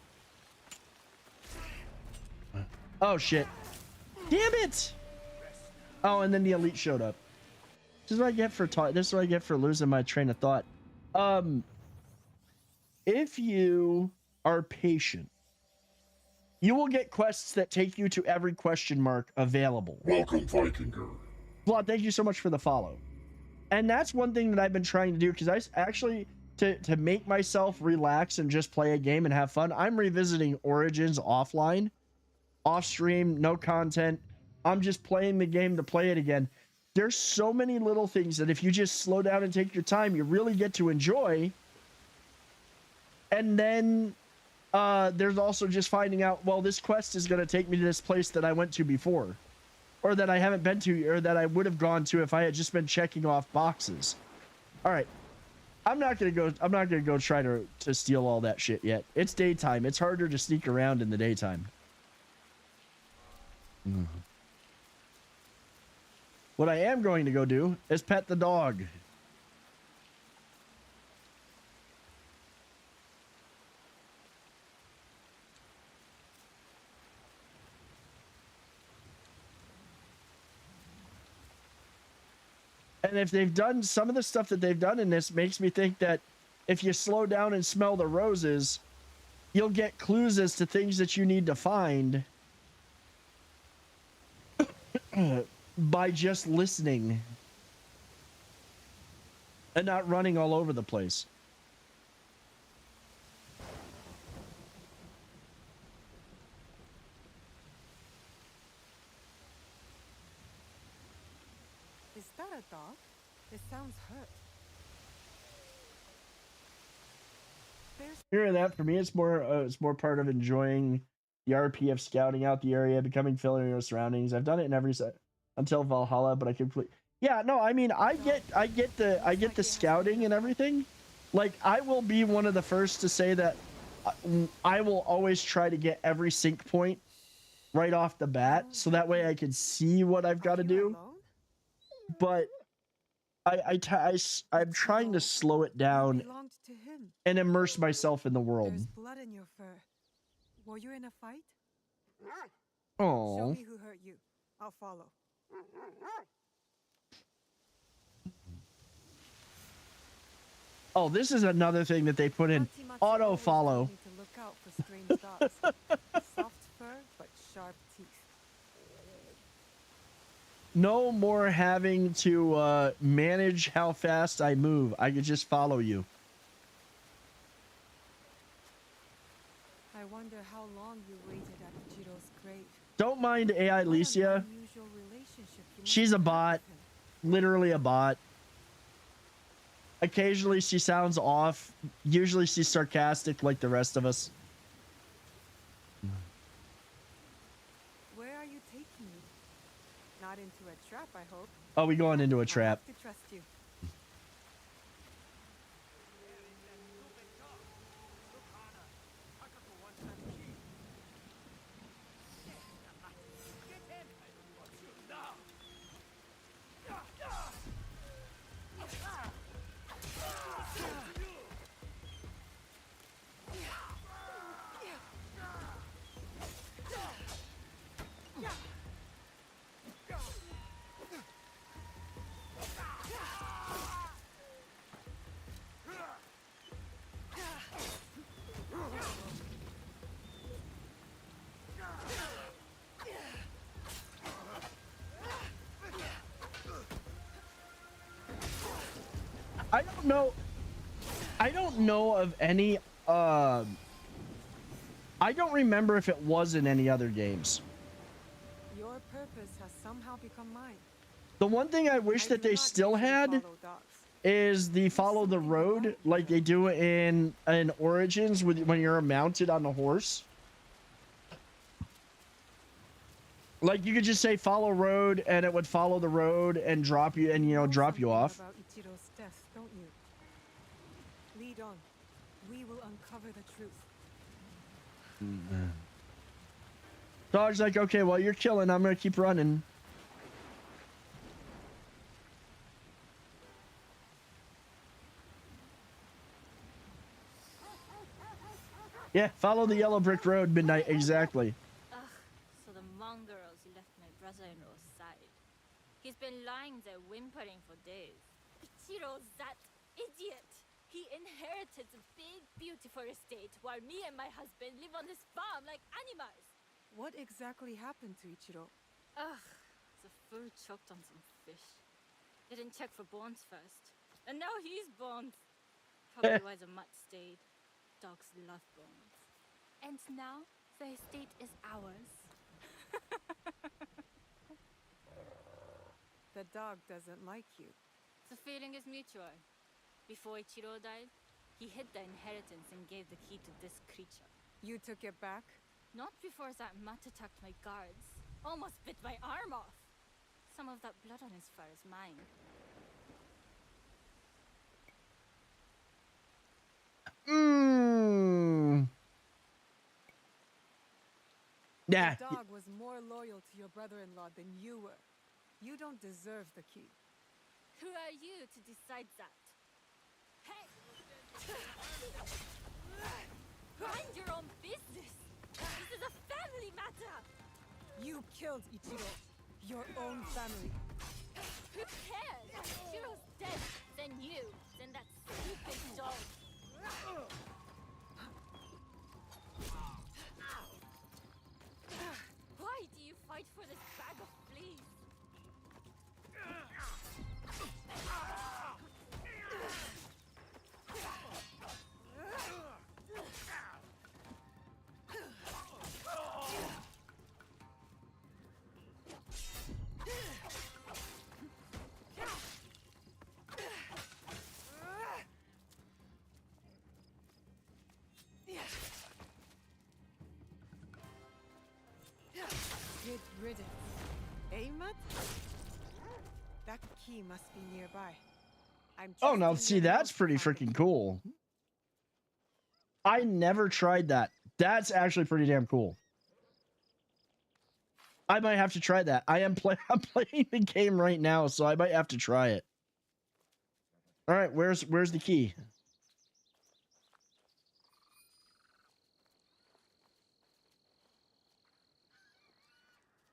oh shit. Damn it. Oh, and then the elite showed up. This is what I get for this is what I get for losing my train of thought. If you are patient, you will get quests that take you to every question mark available. Welcome, Vikinger. Vlad, thank you so much for the follow. And that's one thing that I've been trying to do, because actually, to make myself relax and just play a game and have fun, I'm revisiting Origins offline, off stream, no content. I'm just playing the game to play it again. There's so many little things that if you just slow down and take your time, you really get to enjoy. And then there's also just finding out, well, this quest is going to take me to this place that I went to before, or that I haven't been to, or that I would have gone to if I had just been checking off boxes. All right. I'm not going to go try to steal all that shit yet. It's daytime. It's harder to sneak around in the daytime. What I am going to go do is pet the dog. And if they've done some of the stuff that they've done in this, makes me think that if you slow down and smell the roses, you'll get clues as to things that you need to find by just listening and not running all over the place. Is that a dog? It sounds hurt. Hearing that, for me, it's more part of enjoying the RP of scouting out the area, becoming familiar with surroundings. I've done it in every set until Valhalla, but I complete. Yeah, no, I mean, I get the scouting and everything. Like, I will be one of the first to say that I will always try to get every sync point right off the bat, so that way I can see what I've got to do. But I'm trying to slow it down and immerse myself in the world. There's blood in your fur. Were you in a fight? Oh. Show me who hurt you. I'll follow. Oh, this is another thing that they put in. Auto follow. To look out for strange dogs. Soft fur, but sharp teeth. No more having to manage how fast I move. I could just follow you. I wonder how long you waited at Ichiro's grave. Don't mind AI Licia. She's a bot. Literally a bot. Occasionally she sounds off. Usually she's sarcastic like the rest of us. Where are you taking me? Not into a trap, I hope. Oh, we going into a trap. I have to trust you. I don't know of any I don't remember if it was in any other games. Your purpose has somehow become mine. The one thing I wish that they still had is the follow the road like they do in Origins when you're mounted on the horse. Like you could just say follow road and it would follow the road and drop you and drop you off. About Ichiro's death, don't you? Lead on. We will uncover the truth. Dog's like, okay, well you're killing, I'm gonna keep running. Yeah, follow the yellow brick road, Midnight, exactly. Ugh, so the mongrels left my brother-in-law's side. He's been lying there whimpering for days. Ichiro's that idiot! He inherited the big, beautiful estate while me and my husband live on this farm like animals. What exactly happened to Ichiro? Ugh, The food choked on some fish. Didn't check for bones first. And now he's bones. Probably why the mutt stayed. Dogs love bones. And now the estate is ours. The dog doesn't like you. The feeling is mutual. Before Ichiro died, he hid the inheritance and gave the key to this creature. You took it back? Not before that mutt attacked my guards. Almost bit my arm off. Some of that blood on his fur is mine. Yeah. The dog was more loyal to your brother-in-law than you were. You don't deserve the key. Who are you to decide that? Hey! Mind your own business! This is a family matter! You killed Ichiro. Your own family. Who cares? Ichiro's dead. Then you. Then that stupid dog. Why do you fight for this bag of fleas? Good riddance. Eh, Mutt? That key must be nearby. Oh, now trusting see, your that's nose to pretty find it. freaking cool. I never tried that. That's actually pretty damn cool. I might have to try that. I'm playing the game right now, so I might have to try it. All right, where's the key?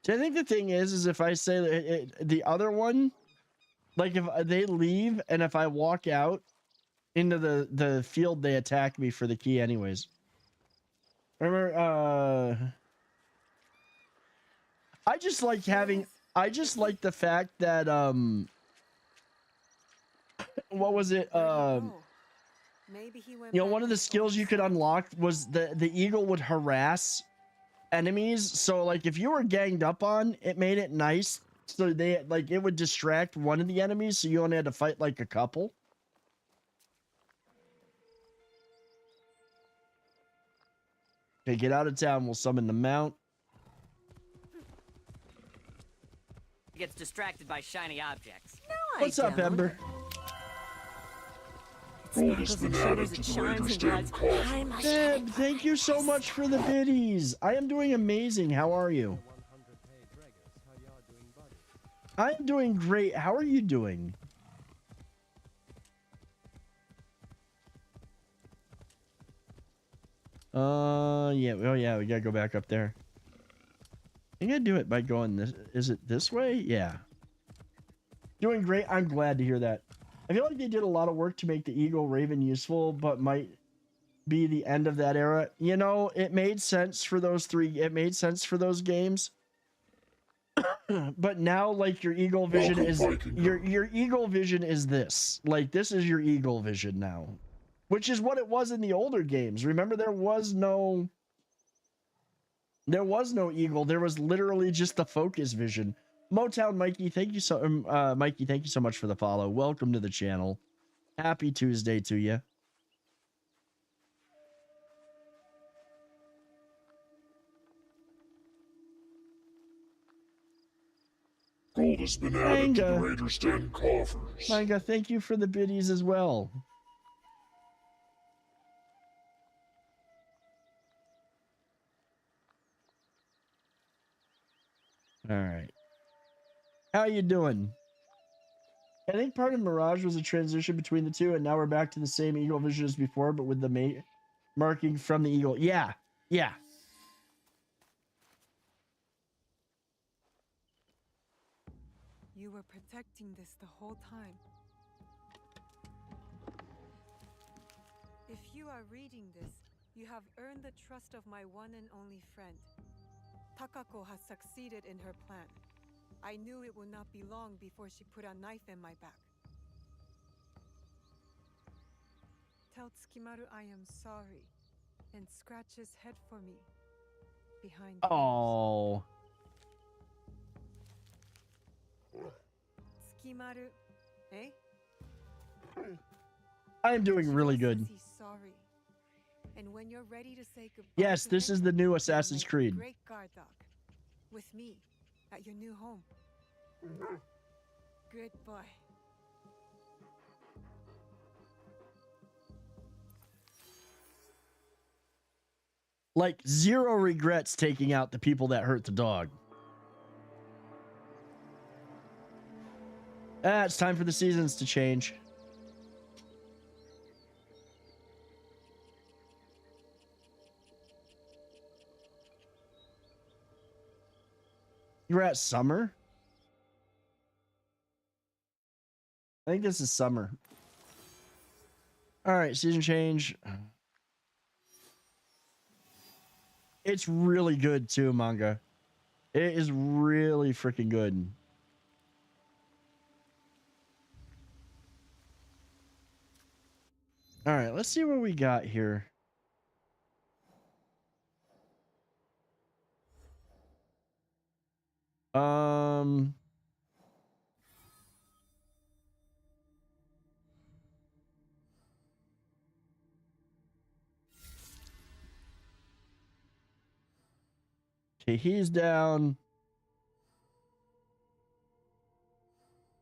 See, I think the thing is if I say the other one, like if they leave and if I walk out into the field, they attack me for the key anyways. Remember, I just like having, I just like the fact that, what was it? Maybe he went You know, back one of to the his skills own you could side. unlock was the eagle would harass enemies. So like if you were ganged up on, it made it nice. So they like it would distract one of the enemies, so you only had to fight like a couple. Okay, get out of town. We'll summon the mount. He gets distracted by shiny objects. What's up, Ember? Gold has been added to the Raiders Den coffers. Deb, thank you so much for the biddies. I am doing amazing. How are you? I'm doing great. How are you doing? Yeah. Oh, yeah. We gotta go back up there. I think I do it by going this. Is it this way? Yeah. Doing great. I'm glad to hear that. I feel like they did a lot of work to make the Eagle Raven useful, but might be the end of that era. You know, it made sense for those three. It made sense for those games. But now, like, your Eagle Vision Welcome, is Viking your Eagle Vision is this. Like, this is your Eagle Vision now, which is what it was in the older games. Remember, there was no Eagle. There was literally just the focus vision. Motown Mikey, thank you so Mikey, thank you so much for the follow. Welcome to the channel. Happy Tuesday to you. Gold has been added to the Raiders Den coffers. Manga, thank you for the biddies as well. All right. How you doing? I think part of Mirage was a transition between the two, and now we're back to the same Eagle Vision as before, but with the marking from the Eagle. Yeah, yeah. You were protecting this the whole time. If you are reading this, you have earned the trust of my one and only friend. Takako has succeeded in her plan. I knew it would not be long before she put a knife in my back. Tell Tsukimaru I am sorry, and scratch his head for me. Behind the Oh. Tsukimaru, eh? I am doing really good. Says he's sorry. And when you're ready to say goodbye Yes, to this him, is the new you'll Assassin's make a Creed. Great guard dog. With me, at your new home. Good boy. Like, zero regrets taking out the people that hurt the dog. It's time for the seasons to change. You're at summer? I think this is summer. All right, season change. It's really good too, manga. It is really freaking good. All right, let's see what we got here. Okay, he's down.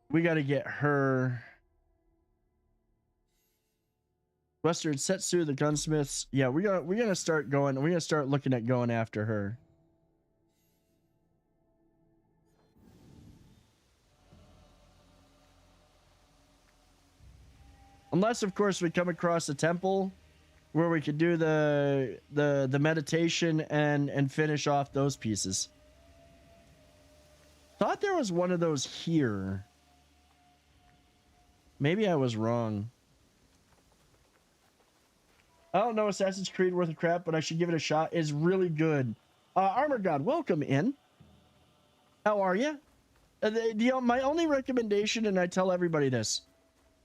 We got to get her. Western Setsu, the gunsmiths. Yeah, we're gonna start going. We're gonna start looking at going after her. Unless, of course, we come across a temple where we could do the meditation and finish off those pieces. Thought there was one of those here. Maybe I was wrong. I don't know Assassin's Creed worth a crap, but I should give it a shot. It's really good. Armor God, welcome in. How are you? My only recommendation, and I tell everybody this,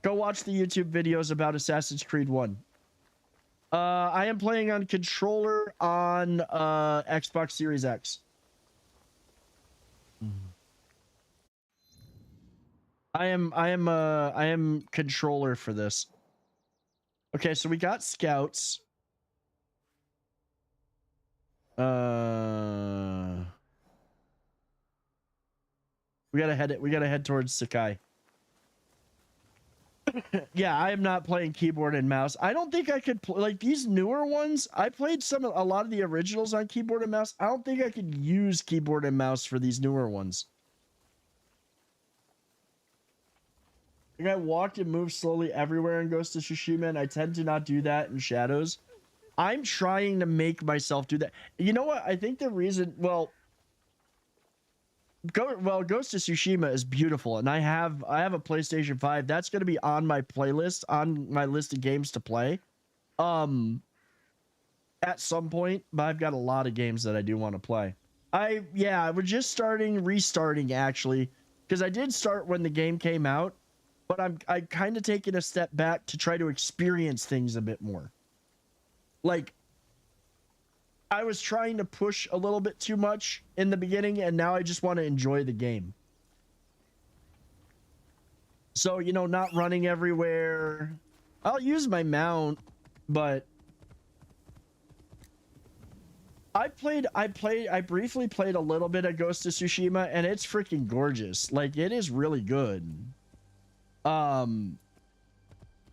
go watch the YouTube videos about Assassin's Creed 1. I am playing on controller on Xbox Series X. I am controller for this. Okay, so we got scouts. We gotta head towards Sakai. Yeah, I am not playing keyboard and mouse. I don't think I could like these newer ones. I played a lot of the originals on keyboard and mouse. I don't think I could use keyboard and mouse for these newer ones. Like I walked and moved slowly everywhere in Ghost of Tsushima, and I tend to not do that in Shadows. I'm trying to make myself do that. You know what? I think the reason, Ghost of Tsushima is beautiful, and I have a PlayStation 5. That's going to be on my playlist, on my list of games to play. At some point, but I've got a lot of games that I do want to play. We're just restarting actually, because I did start when the game came out, but I kind of taking a step back to try to experience things a bit more. Like, I was trying to push a little bit too much in the beginning, and now I just want to enjoy the game. So, you know, not running everywhere. I'll use my mount, but I briefly played a little bit of Ghost of Tsushima, and it's freaking gorgeous. Like, it is really good.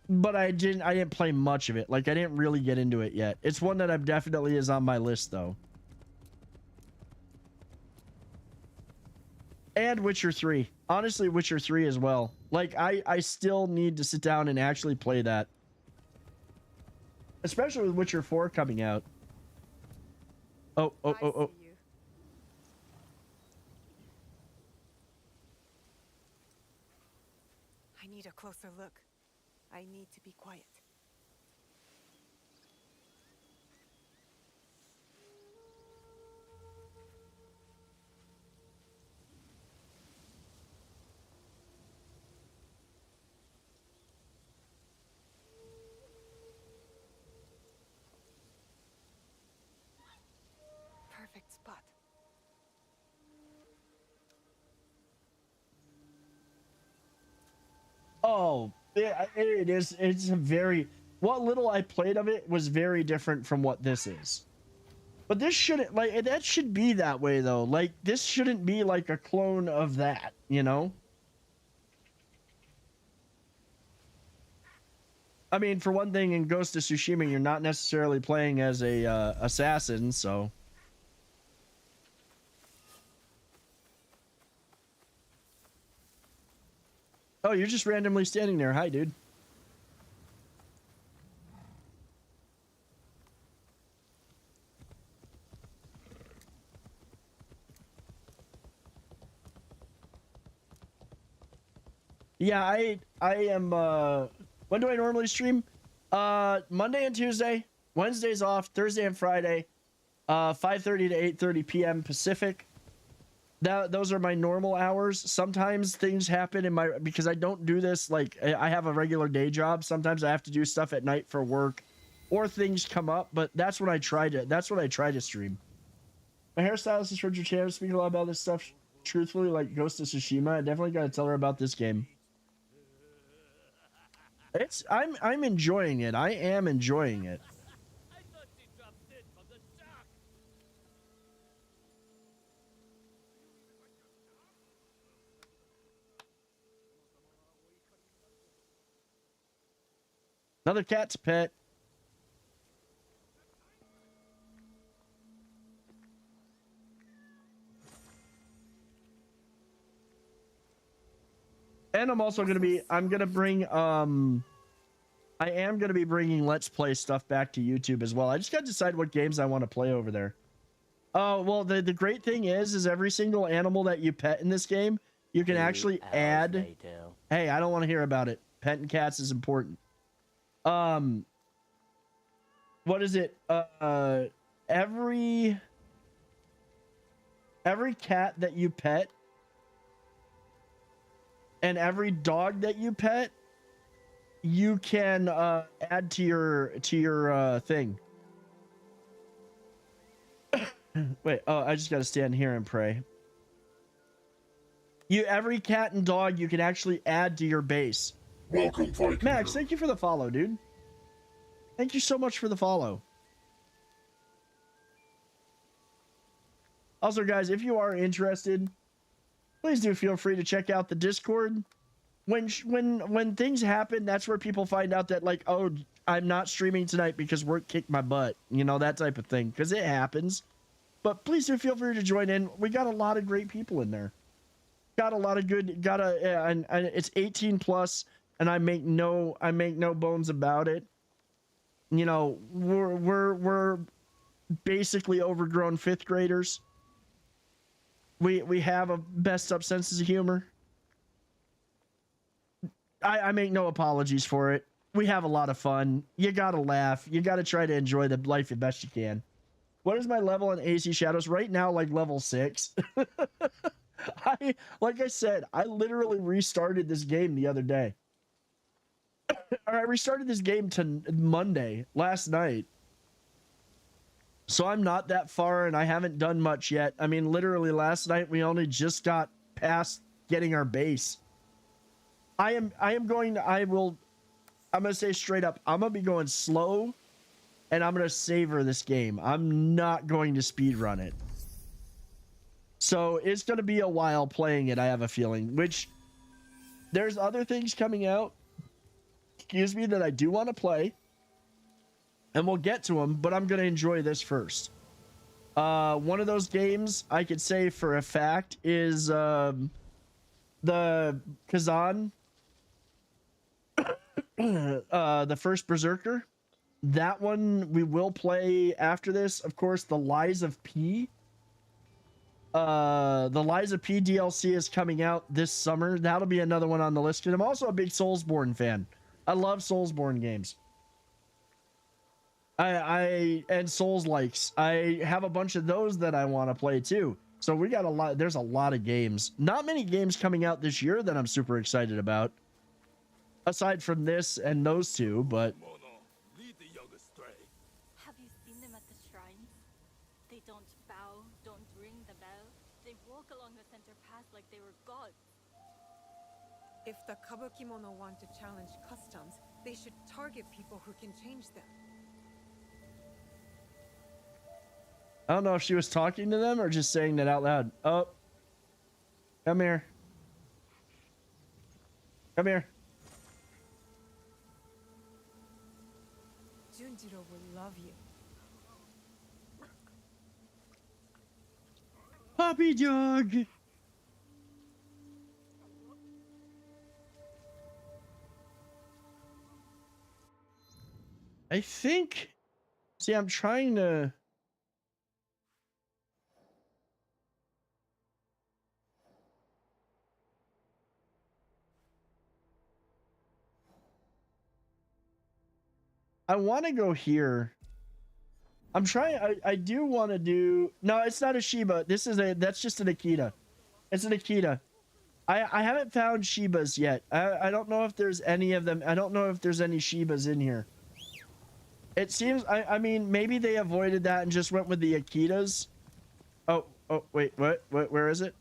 But I didn't play much of it. Like, I didn't really get into it yet. It's one that I'm definitely is on my list though. And Witcher 3. Honestly, Witcher 3 as well. Like, I still need to sit down and actually play that. Especially with Witcher 4 coming out. Oh. I need a closer look. I need to be quiet. perfect spot. Oh, it is. It's a very, what little I played of it was very different from what this is. But this shouldn't, like, that should be that way though. Like, this shouldn't be like a clone of that, you know? I mean, for one thing, in Ghost of Tsushima, you're not necessarily playing as a assassin, so. Oh, you're just randomly standing there. Hi, dude. Yeah, I am when do I normally stream? Monday and Tuesday, Wednesdays off, Thursday and Friday, 5:30 to 8:30 p.m. Pacific. Those are my normal hours. Sometimes things happen in my, because I don't do this, like, I have a regular day job. Sometimes I have to do stuff at night for work or things come up, but that's when I try to stream. My hairstylist has heard your channel speak a lot about this stuff. Truthfully, like Ghost of Tsushima, I definitely got to tell her about this game. I'm enjoying it. I am enjoying it. Another cat's pet. And I'm also going to be, I am going to be bringing Let's Play stuff back to YouTube as well. I just got to decide what games I want to play over there. Oh, well, the great thing is every single animal that you pet in this game, you can actually add. Hey, I don't want to hear about it. Petting cats is important. What is it? Every cat that you pet and every dog that you pet, you can add to your thing. Wait, oh, I just gotta stand here and pray. Every cat and dog you can actually add to your base. Welcome, Viking. Max, thank you for the follow, dude. Thank you so much for the follow. Also, guys, if you are interested, please do feel free to check out the Discord. When things happen, that's where people find out that, like, oh, I'm not streaming tonight because work kicked my butt. You know, that type of thing, because it happens. But please do feel free to join in. We got a lot of great people in there. Got a lot of good. And it's 18 plus, and I make no bones about it. You know, we're basically overgrown 5th graders. We have a messed up senses of humor. I make no apologies for it. We have a lot of fun. You gotta laugh. You gotta try to enjoy the life the best you can. What is my level in AC Shadows right now? Like level 6. Like I said, I literally restarted this game the other day. Or I restarted this game to Monday last night. So I'm not that far and I haven't done much yet. I mean, literally last night we only just got past getting our base. I'm going to say straight up, I'm going to be going slow and I'm going to savor this game. I'm not going to speed run it. So it's going to be a while playing it, I have a feeling, which there's other things coming out, excuse me, that I do want to play. And we'll get to them, but I'm going to enjoy this first. One of those games I could say for a fact is the Kazan, the first Berserker. That one we will play after this. Of course, the Lies of P. The Lies of P DLC is coming out this summer. That'll be another one on the list. And I'm also a big Soulsborne fan. I love Soulsborne games. And Souls likes. I have a bunch of those that I want to play too. So we got a lot. There's a lot of games. Not many games coming out this year that I'm super excited about. Aside from this and those two, but. Have you seen them at the shrines? They don't bow walk along the center path like they were gods. If the Kabukimono want to challenge customs, they should target people who can change them. I don't know if she was talking to them or just saying that out loud. Oh. Come here. Come here. Junjiro will love you. Puppy dog. I think. See, I'm trying to. I want to go here. I'm trying. I do want to do. No, it's not a Shiba. This is a. That's just an Akita. It's an Akita. I haven't found Shibas yet. I don't know if there's any of them. I don't know if there's any Shibas in here. It seems. I mean, maybe they avoided that and just went with the Akitas. Oh wait. What? Where is it?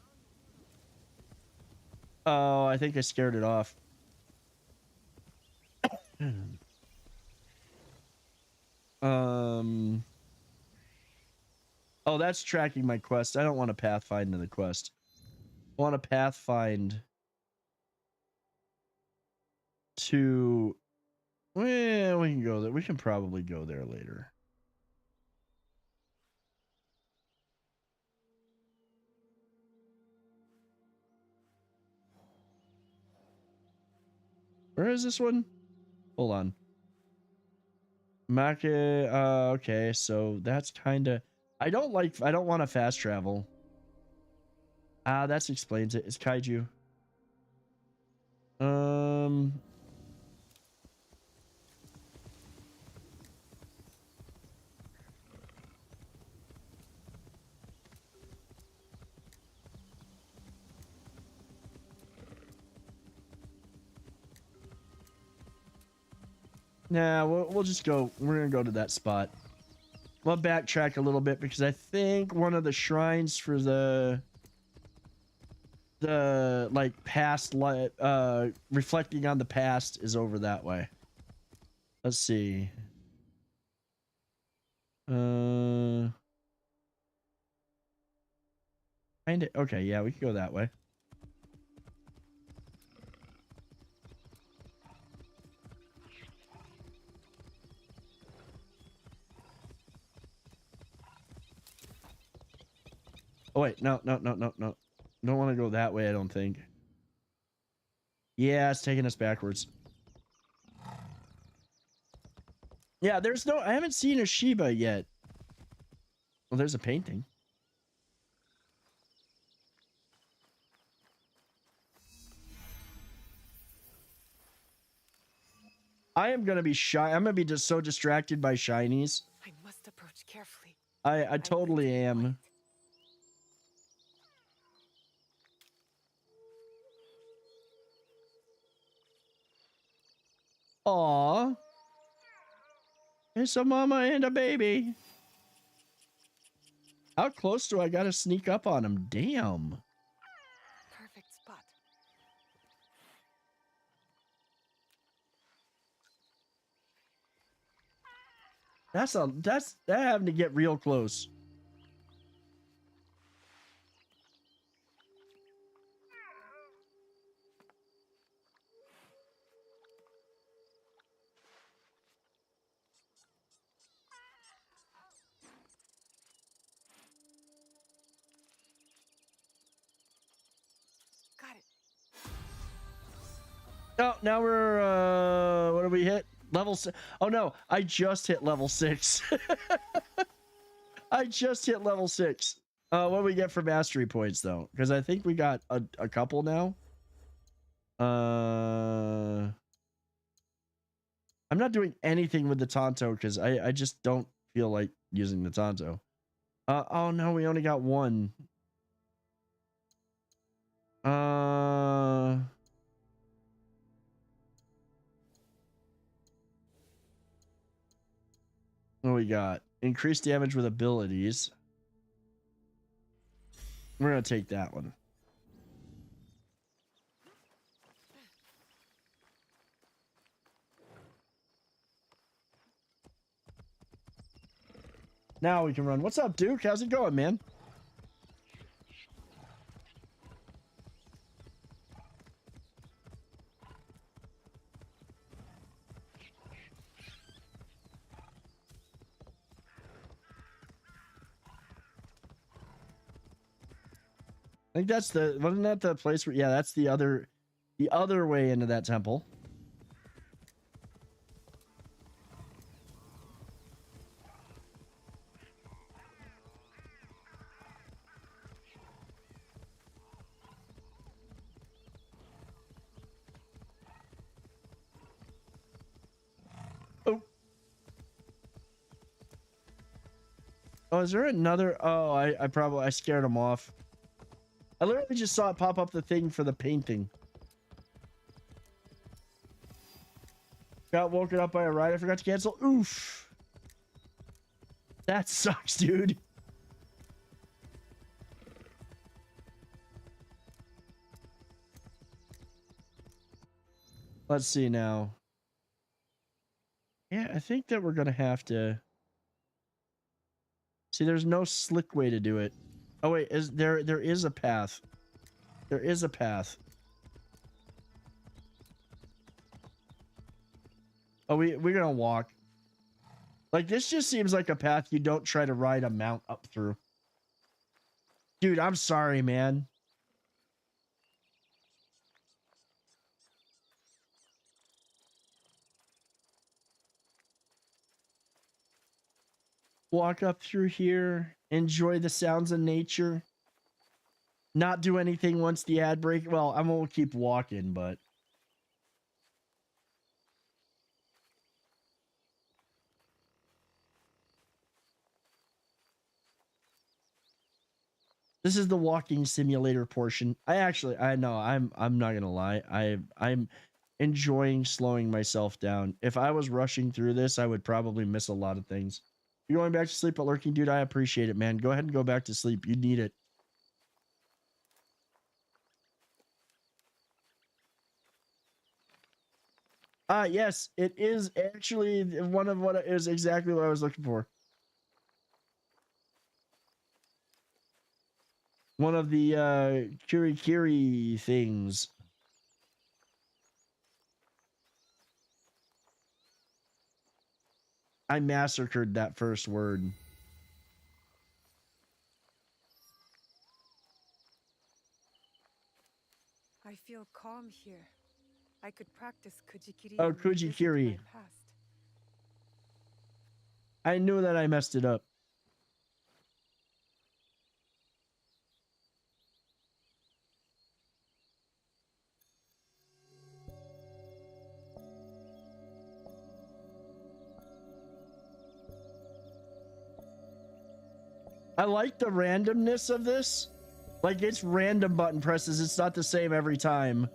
Oh, I think I scared it off. Oh, that's tracking my quest. I don't want to pathfind to the quest. I want to pathfind to. Well, we can go there. We can probably go there later. Where is this one? Hold on. Make. Okay, so that's kind of. I don't want to fast travel. That explains it. It's kaiju. Nah, we'll just go. We're gonna go to that spot. We'll backtrack a little bit because I think one of the shrines for the like past reflecting on the past is over that way. Let's see. Find it. Okay, yeah, we can go that way. Oh wait, no. Don't want to go that way, I don't think. Yeah, it's taking us backwards. Yeah, I haven't seen a Shiba yet. Well, there's a painting. I am gonna be shy. I'm gonna be just so distracted by shinies. I must approach carefully. I totally am. Aw. It's a mama and a baby. How close do I gotta sneak up on him? Damn. Perfect spot. That's having to get real close. Got it. Oh, now we're what do we hit? Level 6. Oh no, I just hit level 6. I just hit level 6. What do we get for mastery points though? Because I think we got a couple now. I'm not doing anything with the Tonto because I just don't feel like using the Tonto. Oh no, we only got one. What we got? Increased damage with abilities. We're gonna take that one. Now we can run. What's up, Duke? How's it going, man? I think that's the, wasn't that the place where, yeah, that's the other way into that temple. Oh. Oh, is there another? Oh, I scared him off. I literally just saw it pop up the thing for the painting. Got woken up by a ride I forgot to cancel. Oof. That sucks, dude. Let's see now. Yeah, I think that we're gonna have to. See, there's no slick way to do it. Oh wait, there is a path. There is a path. Oh, we're gonna walk. Like, this just seems like a path you don't try to ride a mount up through. Dude, I'm sorry, man. Walk up through here, enjoy the sounds of nature. Not do anything once the ad break. Well, I won't keep walking, but this is the walking simulator portion. I know I'm not gonna lie. I'm enjoying slowing myself down. If I was rushing through this, I would probably miss a lot of things. You're going back to sleep at Lurking, dude. I appreciate it, man. Go ahead and go back to sleep. You need it. Yes, it is actually one of what is exactly what I was looking for. One of the Kiri things. I massacred that first word. I feel calm here. I could practice Kujikiri. Oh, and revisit Kujikiri. my past. I knew that I messed it up. I like the randomness of this. Like, it's random button presses. It's not the same every time.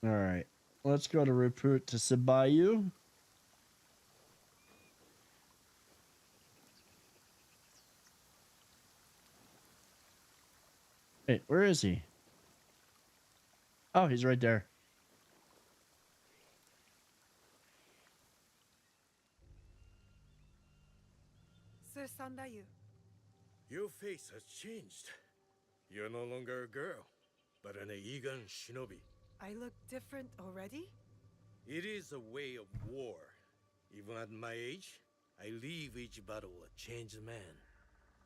All right, let's go to Repute to Sibayu. Wait, where is he? Oh, he's right there. Sir Sandayu. Your face has changed. You're no longer a girl, but an Egan shinobi. I look different already? It is a way of war. Even at my age, I leave each battle a changed man.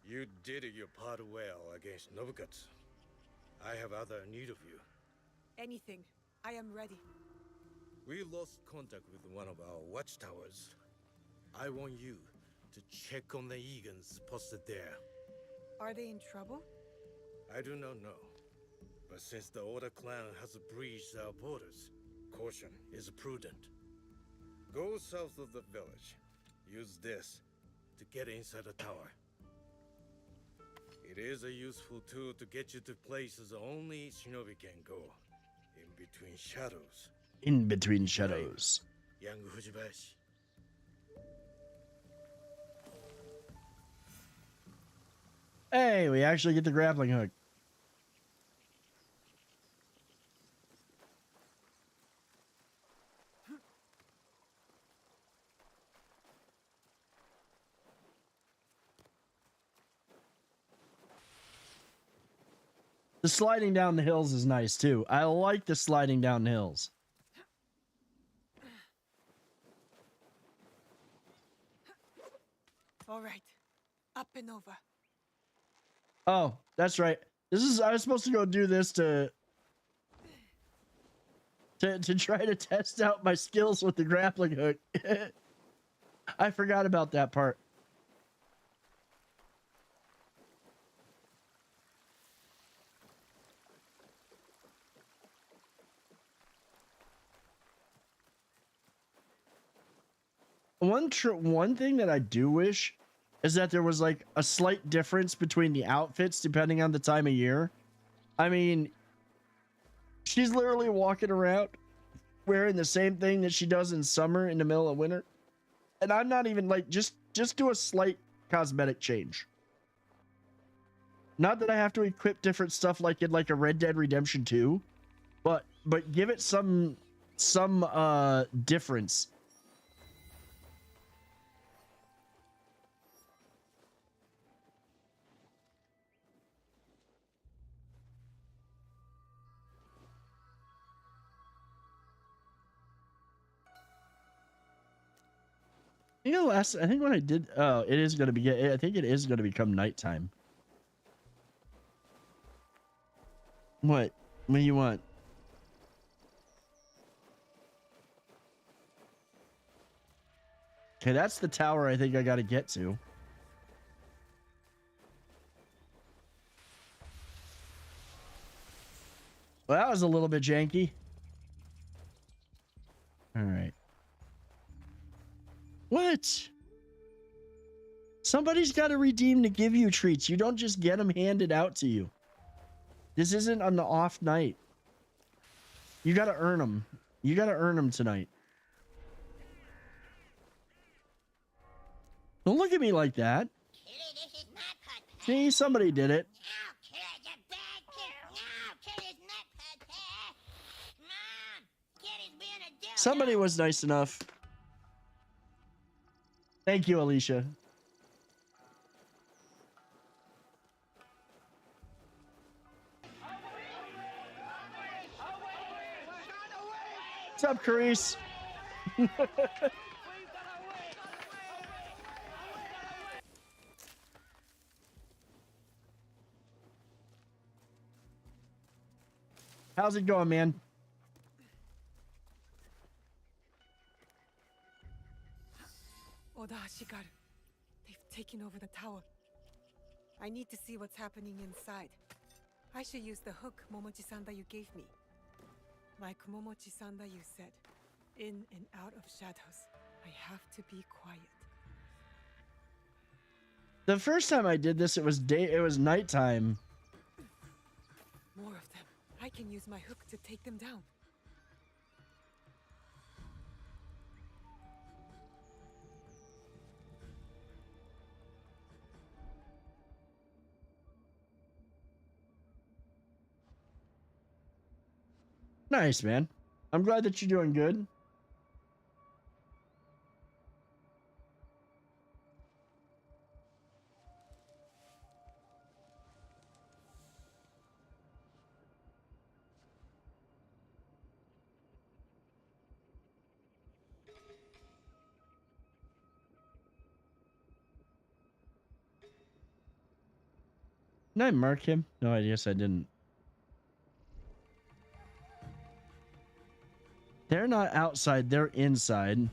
You did your part well against Nobukatsu. I have other need of you. Anything. I am ready. We lost contact with one of our watchtowers. I want you to check on the Eagons posted there. Are they in trouble? I do not know. But since the Oda clan has breached our borders, caution is prudent. Go south of the village. Use this to get inside the tower. It is a useful tool to get you to places only shinobi can go. In between shadows. In between shadows. Young Fujibashi. Hey, we actually get the grappling hook. The sliding down the hills is nice too. I like the sliding down the hills. All right. Up and over. Oh, that's right. I was supposed to go do this to try to test out my skills with the grappling hook. I forgot about that part. One thing that I do wish is that there was like a slight difference between the outfits depending on the time of year. I mean, she's literally walking around wearing the same thing that she does in summer in the middle of winter. And I'm not even like, just do a slight cosmetic change. Not that I have to equip different stuff like in like a Red Dead Redemption 2, but give it some difference. I think when I did, it is going to be, I think it is going to become nighttime. What do you want? Okay, that's the tower I think I got to get to. Well, that was a little bit janky. All right. What? Somebody's got to redeem to give you treats. You don't just get them handed out to you. This isn't on the off night. You got to earn them. You got to earn them tonight. Don't look at me like that. See, somebody did it. Somebody was nice enough. Thank you, Alicia. What's up, Carice? How's it going, man? Oda Ashigaru. They've taken over the tower. I need to see what's happening inside. I should use the hook, Momochi-san, that you gave me. Like Momochi-san that you said. In and out of shadows. I have to be quiet. The first time I did this, it was nighttime. More of them. I can use my hook to take them down. Nice, man. I'm glad that you're doing good. Did I mark him? No, I guess I didn't. They're not outside, they're inside.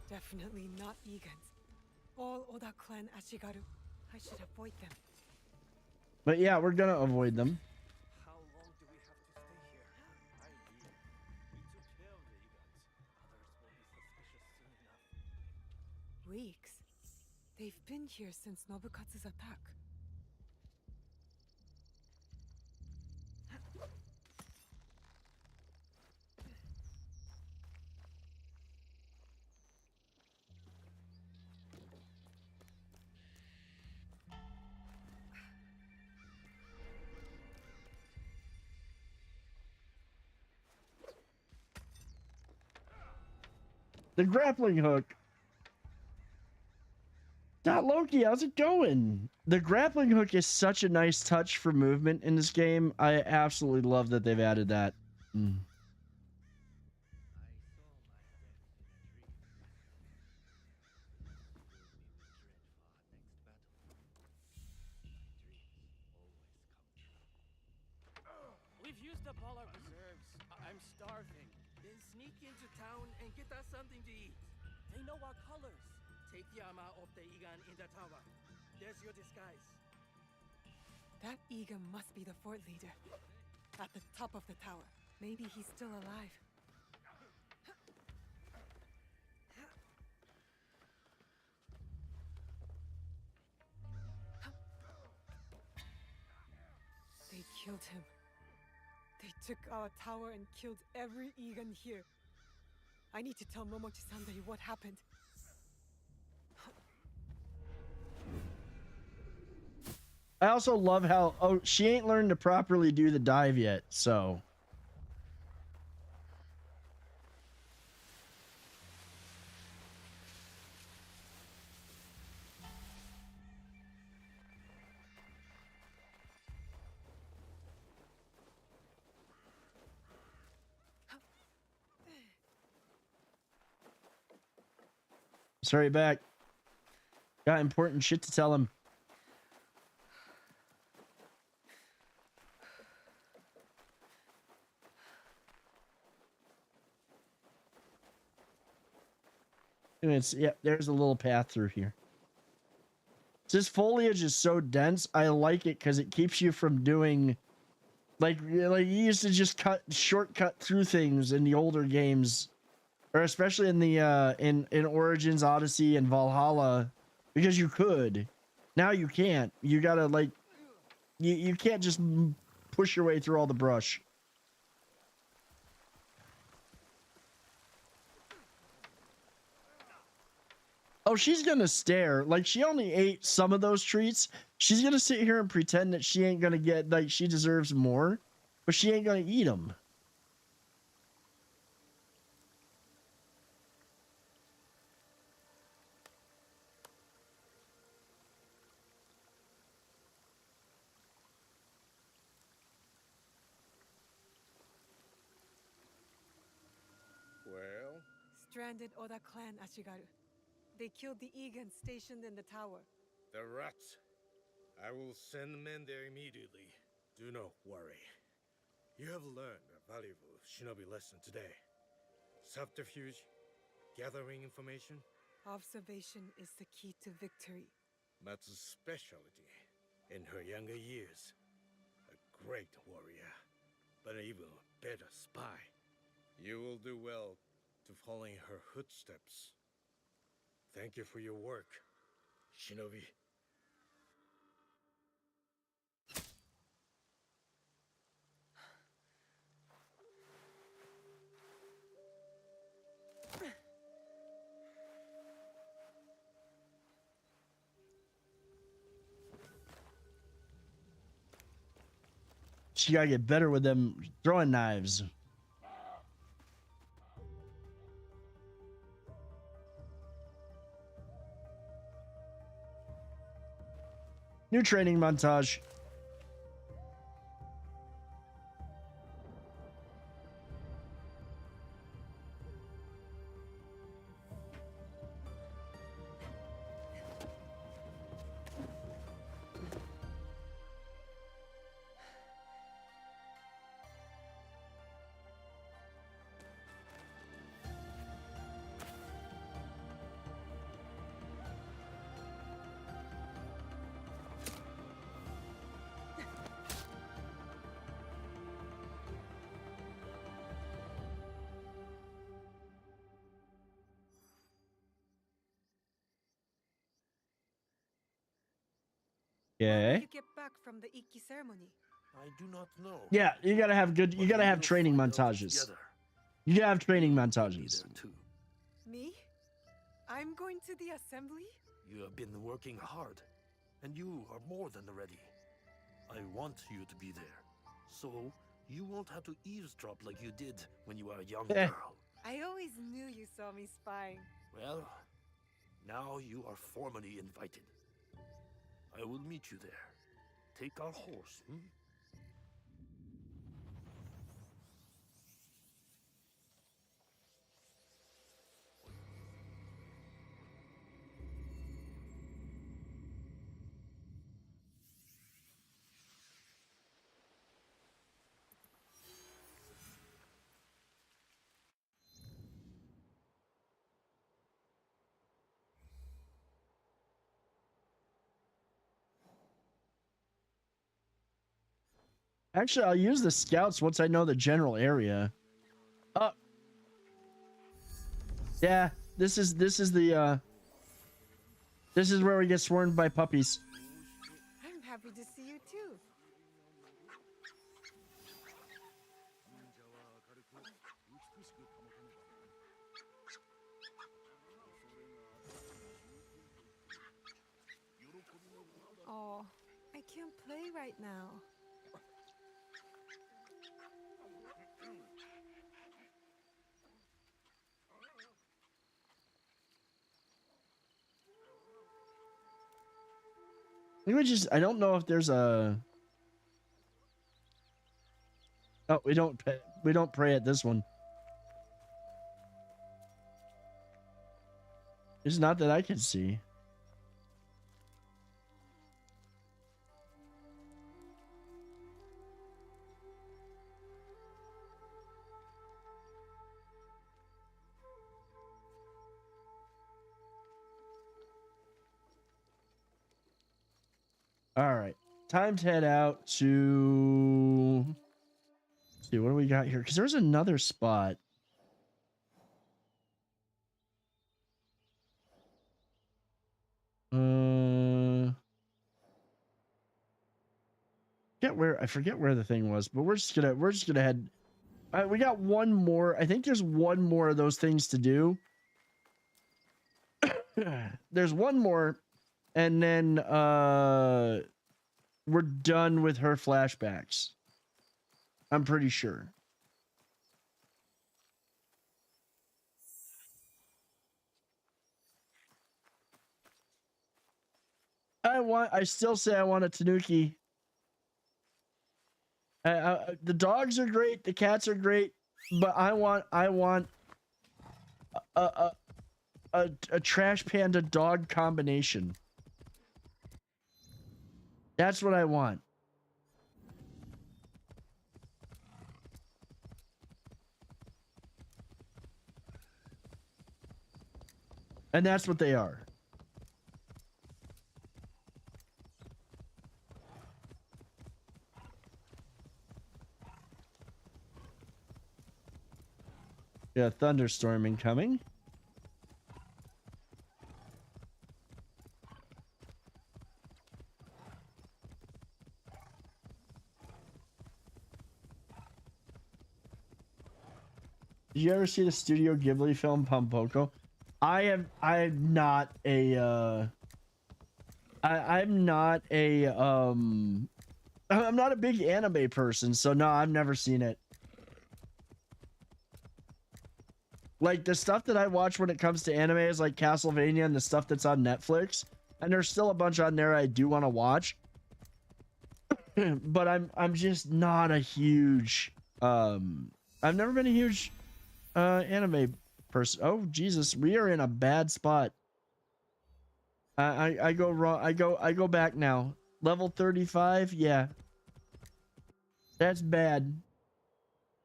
Definitely not Egan's. All Oda clan Ashigaru. I should avoid them. But yeah, we're gonna avoid them. How long do we have to stay here? I hear. We took care of the Igans. Others will be suspicious soon enough. Weeks? They've been here since Nobukatsu's attack. The grappling hook. Got Loki, how's it going? The grappling hook is such a nice touch for movement in this game. I absolutely love that they've added that. We've used up all our reserves. I'm starving. Then sneak into town and get us something to eat. They know our colors. Take the armor of the Igan in the tower. There's your disguise. That Egan must be the fort leader. At the top of the tower. Maybe he's still alive. They killed him. They took our tower and killed every Egan here. I need to tell Momochi-Sandai what happened. I also love how, oh, she ain't learned to properly do the dive yet, so. Sorry, back. Got important shit to tell him. And it's, yeah, there's a little path through here. This foliage is so dense. I like it because it keeps you from doing like you used to just shortcut through things in the older games, or especially in the in Origins, Odyssey, and Valhalla, because you could. Now you can't. You gotta like you can't just push your way through all the brush. Oh, she's gonna stare. Like, she only ate some of those treats. She's gonna sit here and pretend that she ain't gonna get, like, she deserves more, but she ain't gonna eat them. Well? Stranded Oda clan Ashigaru. They killed the Egan stationed in the tower. The rats. I will send men there immediately. Do not worry. You have learned a valuable shinobi lesson today. Subterfuge, gathering information. Observation is the key to victory. Matsu's specialty in her younger years. A great warrior, but an even better spy. You will do well to follow in her footsteps. Thank you for your work, shinobi. She gotta get better with them throwing knives. New training montage. When will Okay. you get back from the Ikki ceremony? I do not know. Yeah, you gotta have good. You But gotta we have will training find out montages. together. You gotta have training You will be montages. there too. Me? I'm going to the assembly? You have been working hard, and you are more than ready. I want you to be there, so you won't have to eavesdrop like you did when you were a young Eh. girl. I always knew you saw me spying. Well, now you are formally invited. I will meet you there. Take our horse, hmm? Actually, I'll use the scouts once I know the general area. Yeah, this is the this is where we get swarmed by puppies. I'm happy to see you too. Oh, I can't play right now. I don't know if there's a. Oh, we don't pray at this one. It's not that I can see. All right, time to head out to. Let's see, what do we got here? Because there's another spot. I forget where the thing was, but we're just gonna head. We got one more. I think there's one more of those things to do. There's one more, and then we're done with her flashbacks. I'm pretty sure. I still say I want a Tanuki. The dogs are great, the cats are great, but I want a trash panda dog combination. That's what I want. And that's what they are. Yeah, thunderstorm incoming. Did you ever see the Studio Ghibli film Pompoko? I'm not a I'm not a big anime person, so no, I've never seen it. Like the stuff that I watch when it comes to anime is like Castlevania and the stuff that's on Netflix, and there's still a bunch on there I do want to watch, but I'm just not a huge I've never been a huge anime person. Oh Jesus, we are in a bad spot. I go wrong. I go back now. Level 35, yeah. That's bad.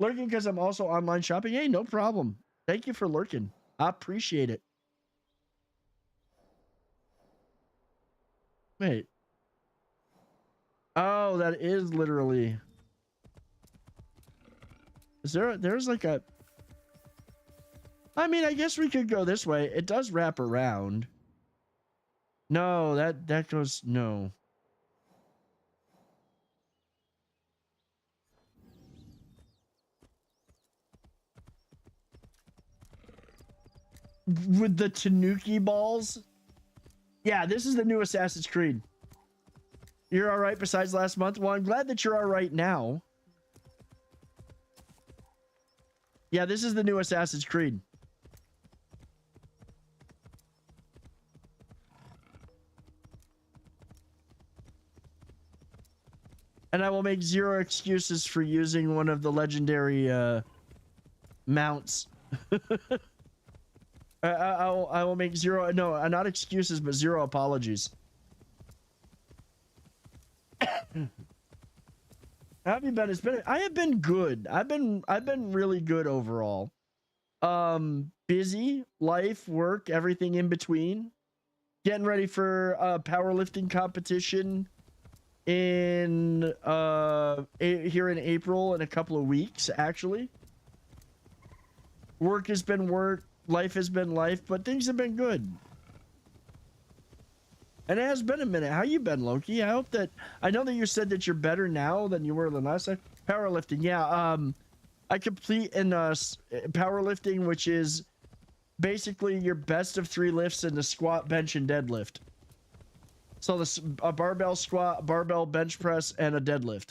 Lurking because I'm also online shopping. Hey, no problem. Thank you for lurking. I appreciate it. Wait. Oh, that is literally. Is there's like a. I mean, I guess we could go this way. It does wrap around. No, that goes no. With the Tanuki balls? Yeah, this is the new Assassin's Creed. You're all right besides last month? Well, I'm glad that you're all right now. Yeah, this is the new Assassin's Creed. And I will make zero excuses for using one of the legendary mounts. I will make zero, no, not excuses, but zero apologies. How have you been? I have been good. I've been really good overall. Busy, life, work, everything in between. Getting ready for powerlifting competition in here in April in a couple of weeks, actually. Work has been work, life has been life, but things have been good. And it has been a minute. How you been, Loki? I hope that I know that you said that you're better now than you were the last time. Powerlifting, yeah. I complete in powerlifting, which is basically your best of 3 lifts in the squat, bench, and deadlift. So a barbell squat, barbell bench press, and a deadlift.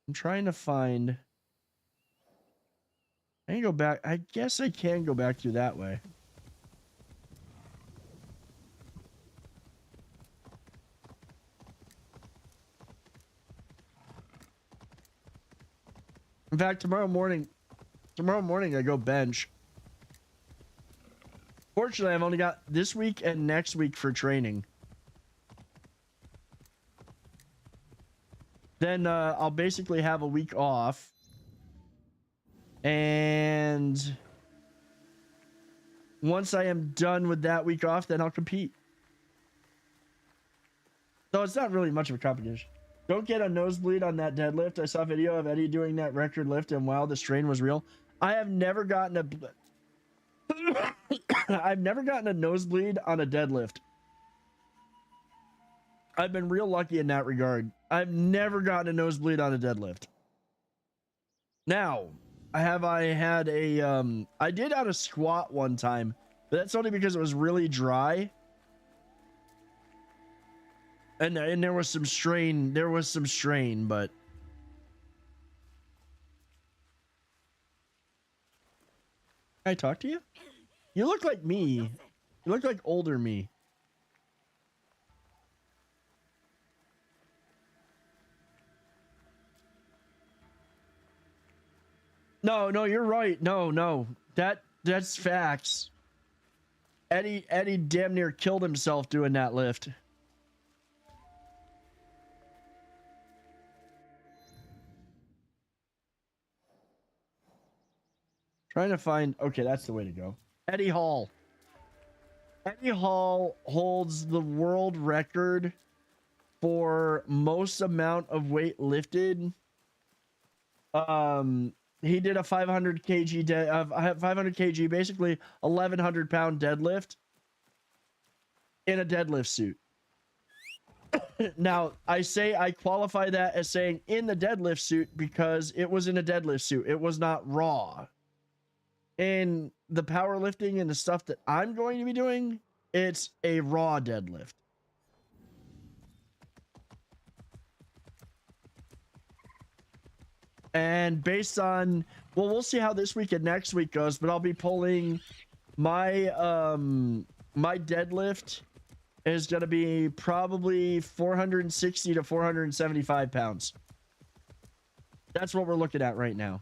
I'm trying to find. I can go back. I guess I can go back through that way. In fact, tomorrow morning I go bench. Fortunately, I've only got this week and next week for training. Then I'll basically have a week off. And once I am done with that week off, then I'll compete. So it's not really much of a competition. Don't get a nosebleed on that deadlift. I saw a video of Eddie doing that record lift, and wow, the strain was real. I have never gotten a I've never gotten a nosebleed on a deadlift. I've been real lucky in that regard. I've never gotten a nosebleed on a deadlift. Now, I had a I did on a squat one time, but that's only because it was really dry. And there was some strain. There was some strain, but can I talk to you? You look like me. You look like older me. No, you're right. No. That's facts. Eddie damn near killed himself doing that lift. Trying to find. Okay, that's the way to go. Eddie Hall. Eddie Hall holds the world record for most amount of weight lifted. He did a 500 kg 500 kg, basically 1,100 pound deadlift in a deadlift suit. Now, I qualify that as saying in the deadlift suit because it was in a deadlift suit. It was not raw. In the powerlifting and the stuff that I'm going to be doing, it's a raw deadlift. And based on, well, we'll see how this week and next week goes, but I'll be pulling my my deadlift is going to be probably 460 to 475 pounds. That's what we're looking at right now.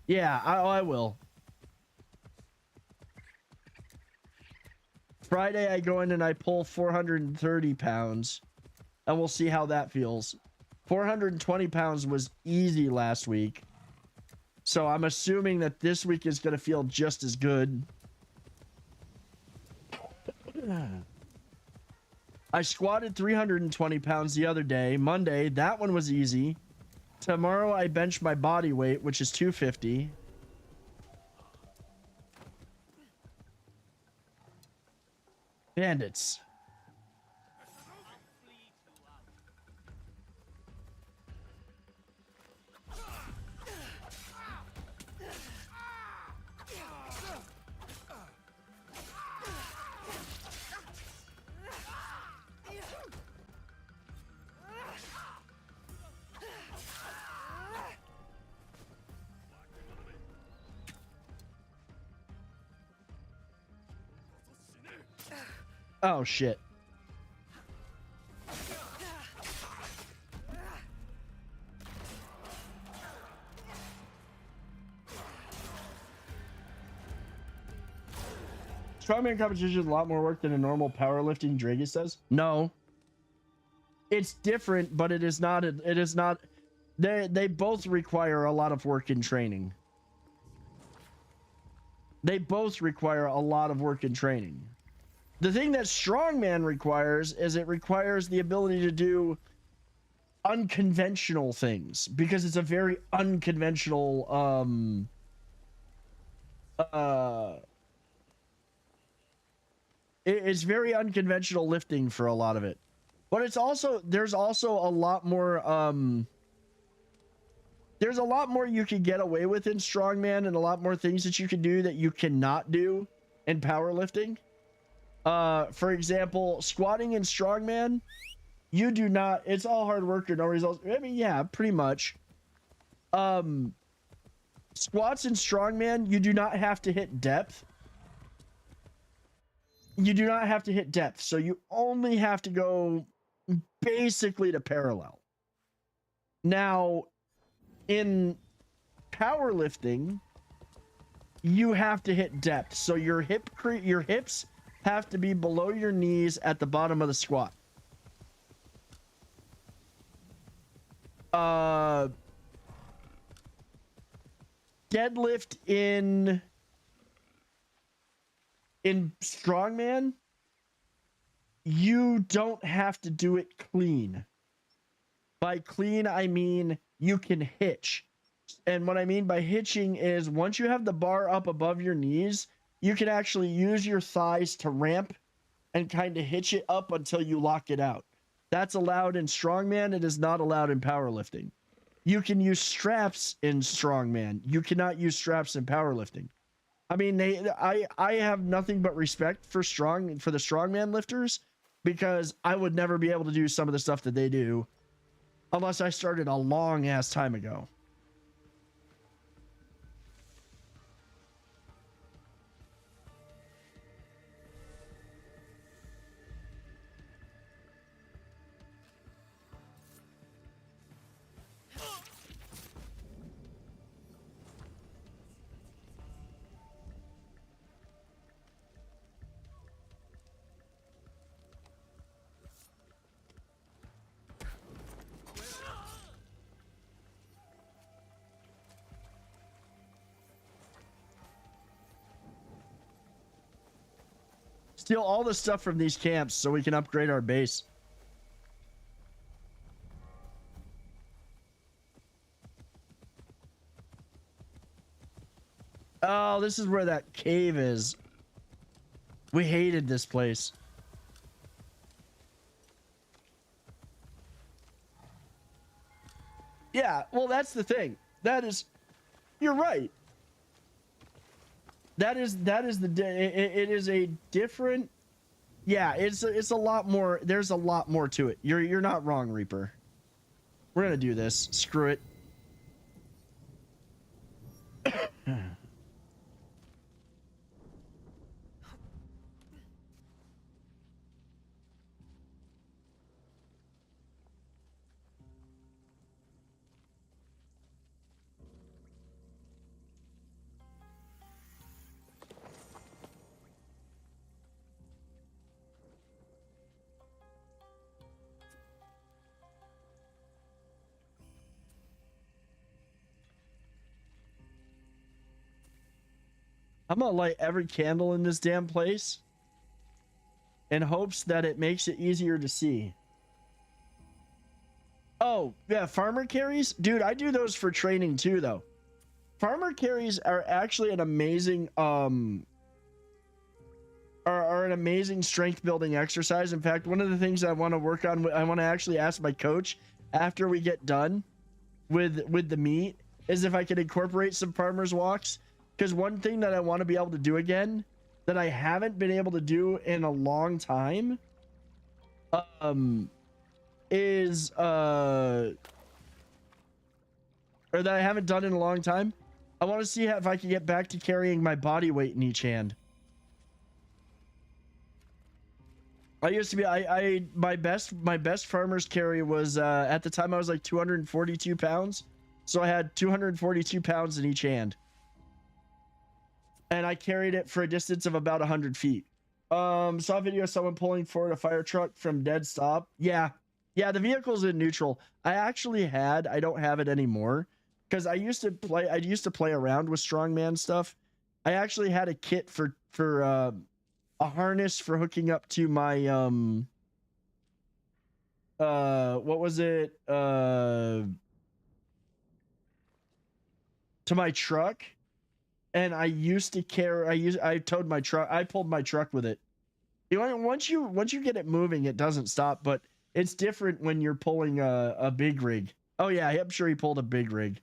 Yeah, I will. Friday, I go in and I pull 430 pounds, and we'll see how that feels. 420 pounds was easy last week, so I'm assuming that this week is going to feel just as good. I squatted 320 pounds the other day. Monday, that one was easy. Tomorrow, I bench my body weight, which is 250. Bandits. Oh, shit. Strongman competition is a lot more work than a normal powerlifting, Dragis says. No. It's different, but it is not. It is not. They both require a lot of work and training. They both require a lot of work and training. The thing that strongman requires is it requires the ability to do unconventional things, because it's a very unconventional it's very unconventional lifting for a lot of it. But it's also, there's also a lot more there's a lot more you can get away with in strongman, and a lot more things that you can do that you cannot do in powerlifting. For example, squatting in strongman, you do not, it's all hard work or no results. I mean, yeah, pretty much. Squats in strongman, you do not have to hit depth. You do not have to hit depth, so you only have to go basically to parallel. Now, in powerlifting, you have to hit depth, so your hips have to be below your knees at the bottom of the squat. Deadlift in strongman, you don't have to do it clean. By clean, I mean you can hitch. And what I mean by hitching is once you have the bar up above your knees, you can actually use your thighs to ramp and kind of hitch it up until you lock it out. That's allowed in strongman. It is not allowed in powerlifting. You can use straps in strongman. You cannot use straps in powerlifting. I mean, I have nothing but respect for the strongman lifters, because I would never be able to do some of the stuff that they do unless I started a long ass time ago. Steal all the stuff from these camps so we can upgrade our base. Oh, this is where that cave is. We hated this place. Yeah, well, that's the thing. That is, you're right. That is it is a different, yeah, it's a lot more, there's a lot more to it. You're not wrong, Reaper. We're gonna do this. Screw it. I'm gonna light every candle in this damn place in hopes that it makes it easier to see. Oh, yeah, farmer carries? Dude, I do those for training too, though. Farmer carries are actually an amazing, are an amazing strength building exercise. In fact, one of the things I want to work on, I want to actually ask my coach after we get done with the meet, is if I could incorporate some farmer's walks. Because one thing that I want to be able to do again that I haven't been able to do in a long time, is or that I haven't done in a long time. I want to see if I can get back to carrying my body weight in each hand. I used to be my best farmer's carry was at the time I was like 242 pounds, so I had 242 pounds in each hand, and I carried it for a distance of about 100 feet. Saw a video of someone pulling forward a fire truck from dead stop. Yeah, the vehicle's in neutral. I don't have it anymore because I used to play around with strongman stuff. I actually had a kit for a harness for hooking up to my what was it, to my truck, and I towed my truck. I pulled my truck with it. You know, once you get it moving, it doesn't stop, but it's different when you're pulling a big rig. Oh yeah, I'm sure he pulled a big rig.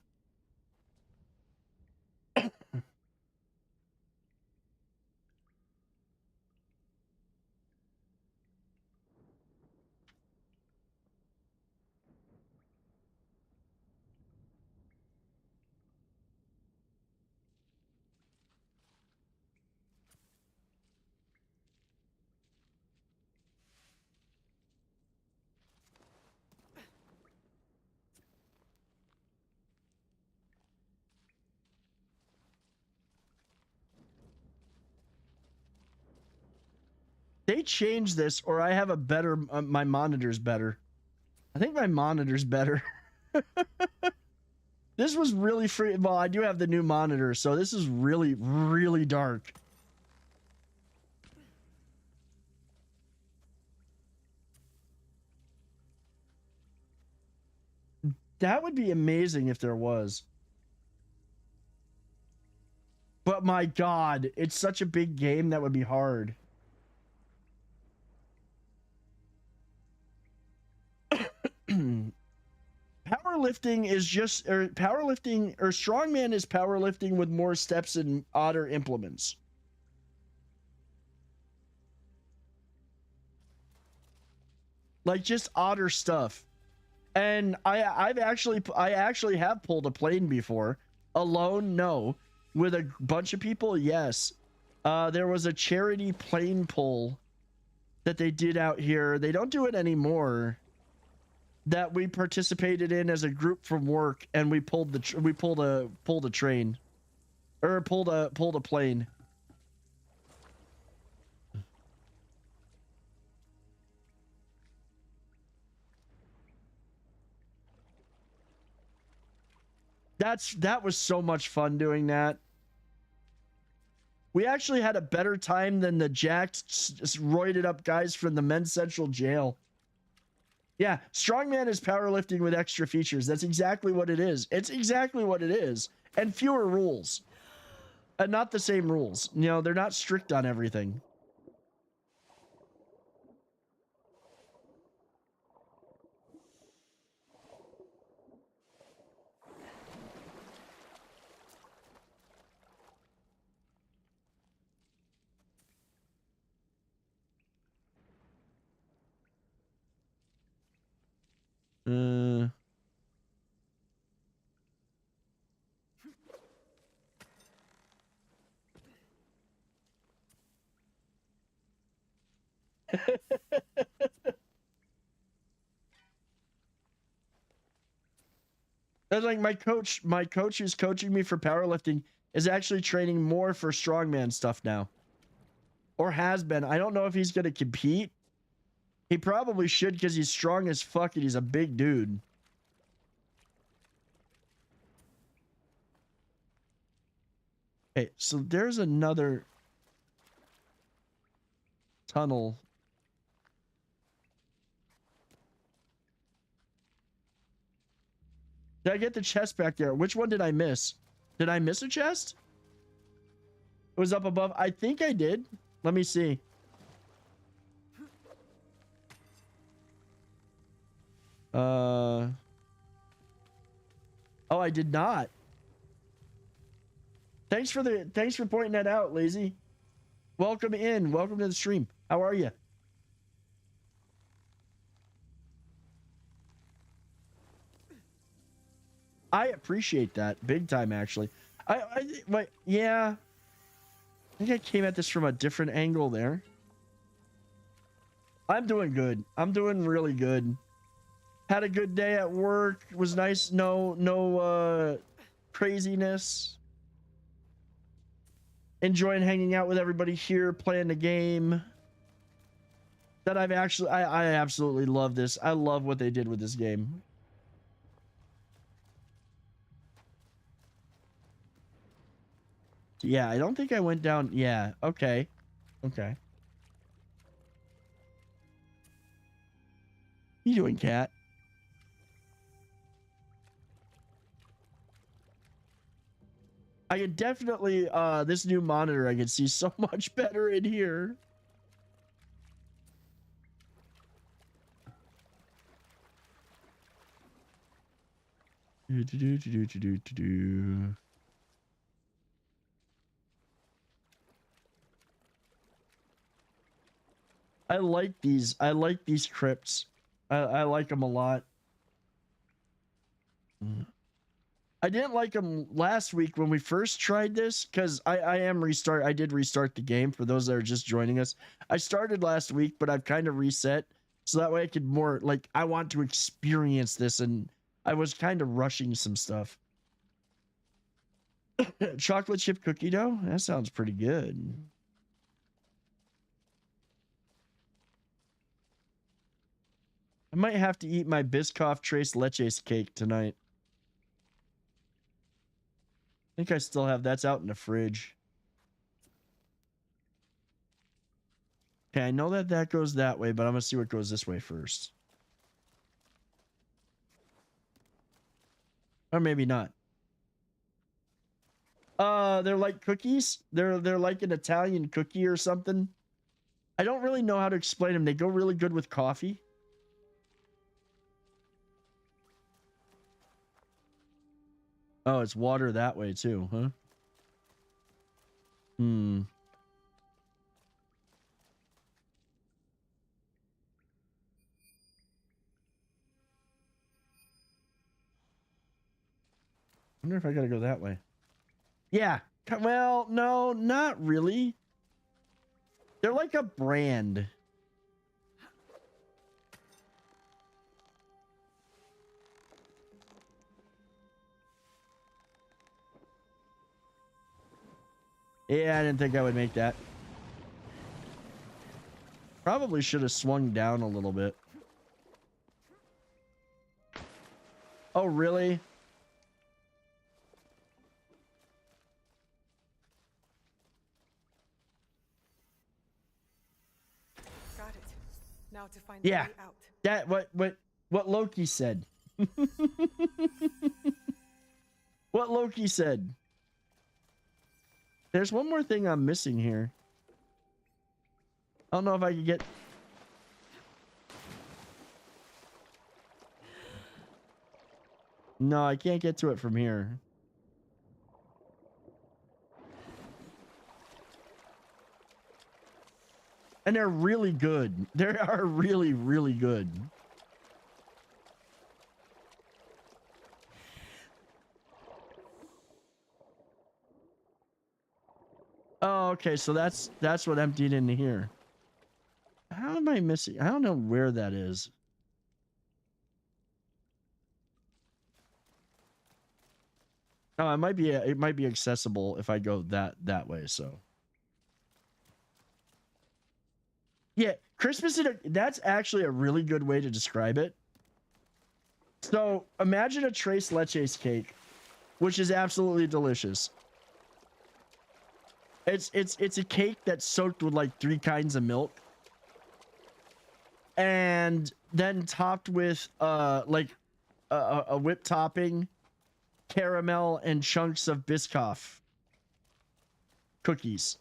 They changed this, or I have a better, my monitor's better. I think my monitor's better. This was really free. Well, I do have the new monitor, so this is really, really dark. That would be amazing if there was. But my God, it's such a big game that would be hard. Powerlifting is just, or powerlifting, or strongman is powerlifting with more steps and odder implements. Like just odder stuff. And I actually have pulled a plane before. Alone, no. With a bunch of people, yes. There was a charity plane pull that they did out here. They don't do it anymore. That we participated in as a group from work, and we pulled a train, or pulled a plane. That was so much fun doing that. We actually had a better time than the jacked, roided up guys from the men's central jail. Yeah, strongman is powerlifting with extra features. That's exactly what it is. It's exactly what it is. And fewer rules. And not the same rules. You know, they're not strict on everything. That's like my coach who's coaching me for powerlifting is actually training more for strongman stuff now. Or has been. I don't know if he's going to compete. He probably should because he's strong as fuck and he's a big dude. Okay, so there's another tunnel. Did I get the chest back there? Which one did I miss? Did I miss a chest? It was up above. I think I did. Let me see. Oh, I did not. Thanks for pointing that out, Lazy. Welcome in. Welcome to the stream. How are you? I appreciate that big time, actually. Yeah. I think I came at this from a different angle there. I'm doing good. I'm doing really good. Had a good day at work. It was nice. No craziness. Enjoying hanging out with everybody here, playing the game. That I absolutely love this. I love what they did with this game. Yeah, I don't think I went down. Yeah, okay. Okay. You doing, cat? I could definitely, this new monitor, I can see so much better in here. I like these. I like these crypts. I like them a lot. I didn't like them last week when we first tried this because I did restart the game for those that are just joining us. I started last week, but I've kind of reset so that way I could more like I want to experience this, and I was kind of rushing some stuff. Chocolate chip cookie dough? That sounds pretty good. I might have to eat my Biscoff Tres Leches cake tonight. I think I still have that's out in the fridge. Okay, I know that goes that way, but I'm gonna see what goes this way first. Or maybe not. They're like cookies. They're like an Italian cookie or something. I don't really know how to explain them. They go really good with coffee. Oh, it's water that way too, huh? Hmm. I wonder if I gotta go that way. Yeah. Well, no, not really. They're like a brand. Yeah, I didn't think I would make that. Probably should have swung down a little bit. Oh, really? Got it. Now to find Yeah. the way out. That what Loki said. What Loki said. There's one more thing I'm missing here. I don't know if I could get... No, I can't get to it from here. And they're really good. They are really, really good. Oh, okay, so that's what emptied into here. How am I missing? I don't know where that is. Oh, it might be accessible if I go that way, so. Yeah, Christmas that's actually a really good way to describe it. So, imagine a Tres Leches cake, which is absolutely delicious. It's a cake that's soaked with like 3 kinds of milk, and then topped with like a whipped topping, caramel, and chunks of Biscoff cookies.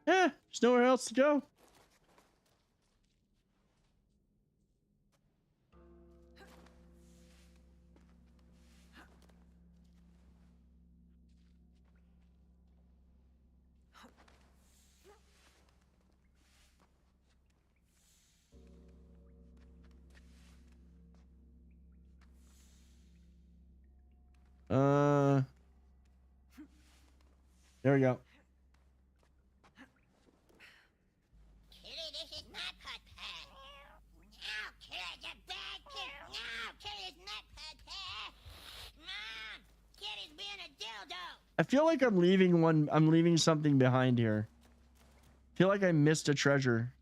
Yeah, there's nowhere else to go. There we go. Kitty, this is not Pud Pad. No, Kitty's a bad kid. No, Kitty's not Pud Pad. Mom, Kitty's being a dildo. I feel like I'm leaving something behind here. I feel like I missed a treasure.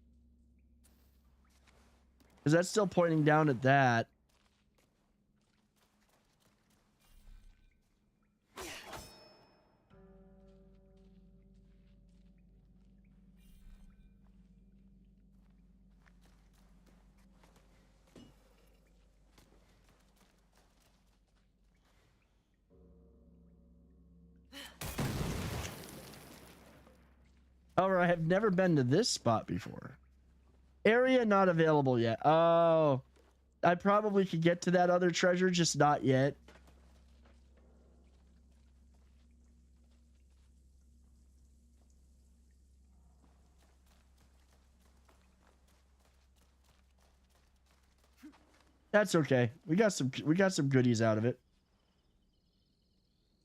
Is that still pointing down at that? However, I have never been to this spot before. Area not available yet. Oh, I probably could get to that other treasure, just not yet. That's okay. We got some goodies out of it.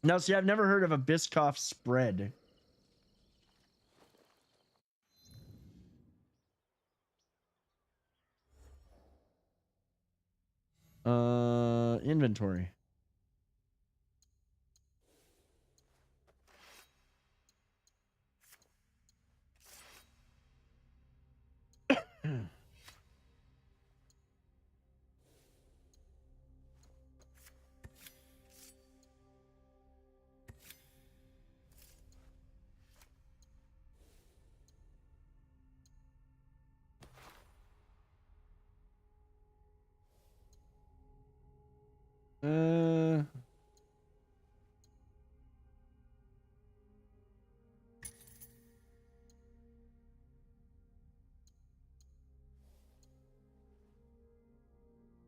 Now, see, I've never heard of a Biscoff spread. Inventory.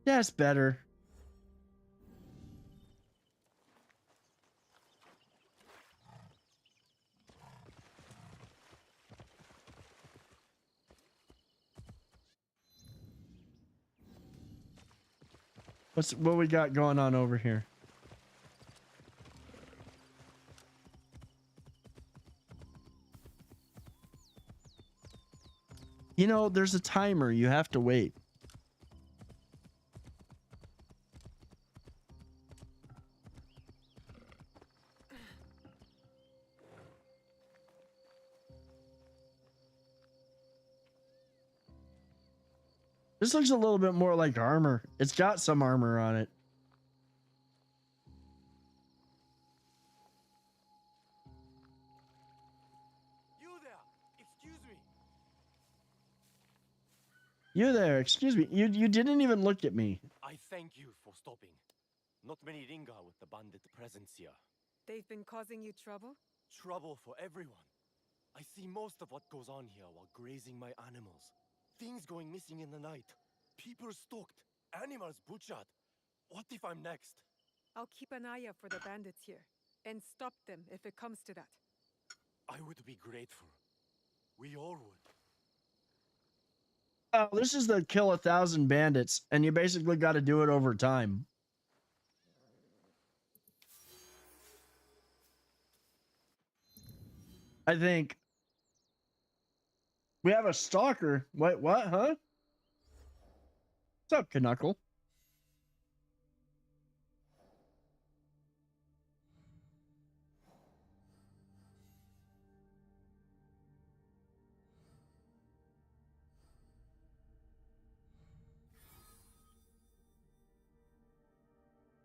That's better. What we got going on over here? You know, there's a timer. You have to wait. This looks a little bit more like armor. It's got some armor on it. You there! Excuse me! You there, excuse me. You didn't even look at me. I thank you for stopping. Not many linger with the bandit presence here. They've been causing you trouble? Trouble for everyone. I see most of what goes on here while grazing my animals. Things going missing in the night. People stalked. Animals butchered. What if I'm next? I'll keep an eye out for the bandits here and stop them if it comes to that. I would be grateful. We all would. Oh, this is the kill 1,000 bandits, and you basically got to do it over time. I think. We have a stalker. Wait, what, huh? What's up, Knuckle?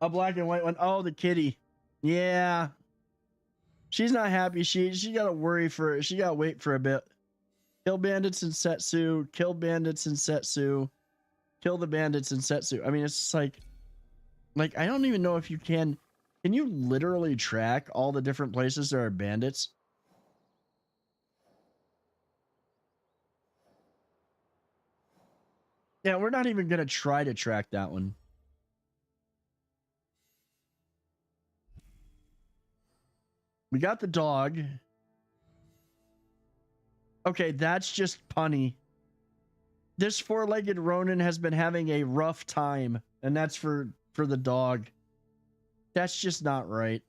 A black and white one. Oh, the kitty. Yeah. She's not happy. She gotta worry for she gotta wait for a bit. Kill bandits in Setsu. Kill bandits in Setsu. Kill the bandits in Setsu. I mean, it's just like I don't even know if you can. Can you literally track all the different places there are bandits? Yeah, we're not even gonna try to track that one. We got the dog. Okay, that's just punny. This four-legged Ronin has been having a rough time, and that's for the dog. That's just not right.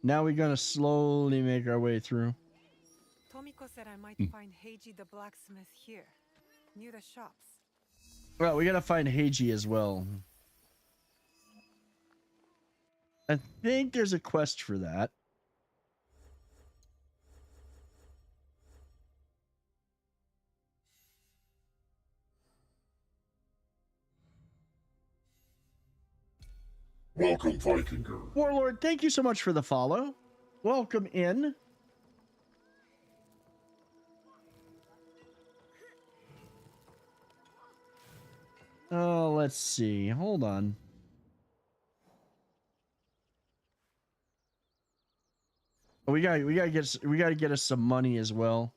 Now we're gonna slowly make our way through. Tomiko said I might find Heiji the blacksmith here, near the shops. Well, we gotta find Heiji as well. I think there's a quest for that. Welcome, Vikinger. Warlord, thank you so much for the follow. Welcome in. Oh, let's see. Hold on. We gotta get us some money as well.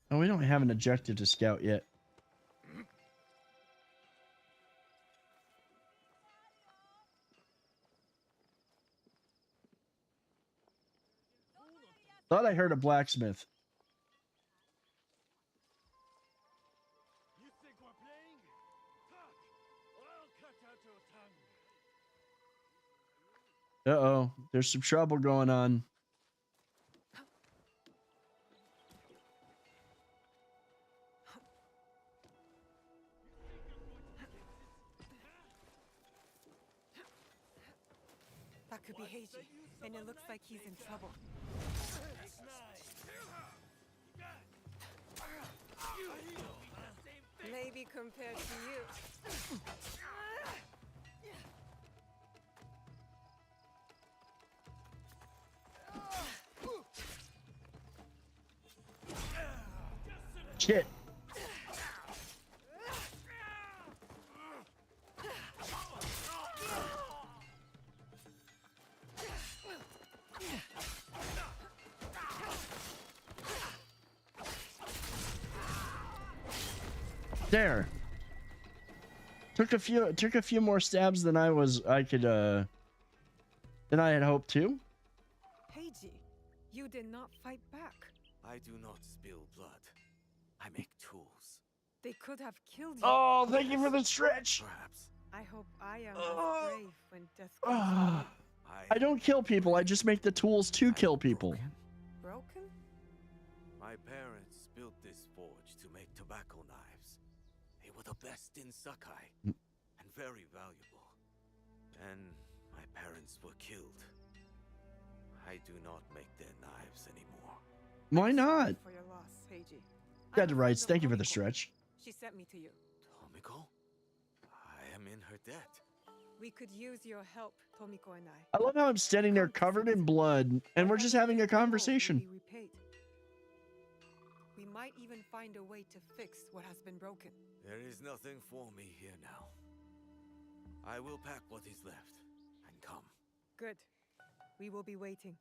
Oh, we don't have an objective to scout yet. Thought I heard a blacksmith. You think we're playing? Talk, or I'll cut out your tongue. Uh-oh, there's some trouble going on. That could be Heiji, and it looks like he's in trouble. Maybe compared to you. Shit. There. Took a few more stabs than I had hoped to. Heiji, you did not fight back. I do not spill blood. I make tools. They could have killed you. Oh, thank you for the stretch. Perhaps. I hope I am as brave when death comes. I don't kill people. I just make the tools to kill people. Broken? My parents built this forge to make tobacco knives. They were the best in Sakai and very valuable. And my parents were killed. I do not make their knives anymore. Why not? For your loss, Heiji. Dead rights. Thank you for the stretch. She sent me to you. Tomiko? I am in her debt. We could use your help, Tomiko and I. I love how I'm standing there covered in blood and we're just having a conversation. We might even find a way to fix what has been broken. There is nothing for me here now. I will pack what is left and come. Good. We will be waiting.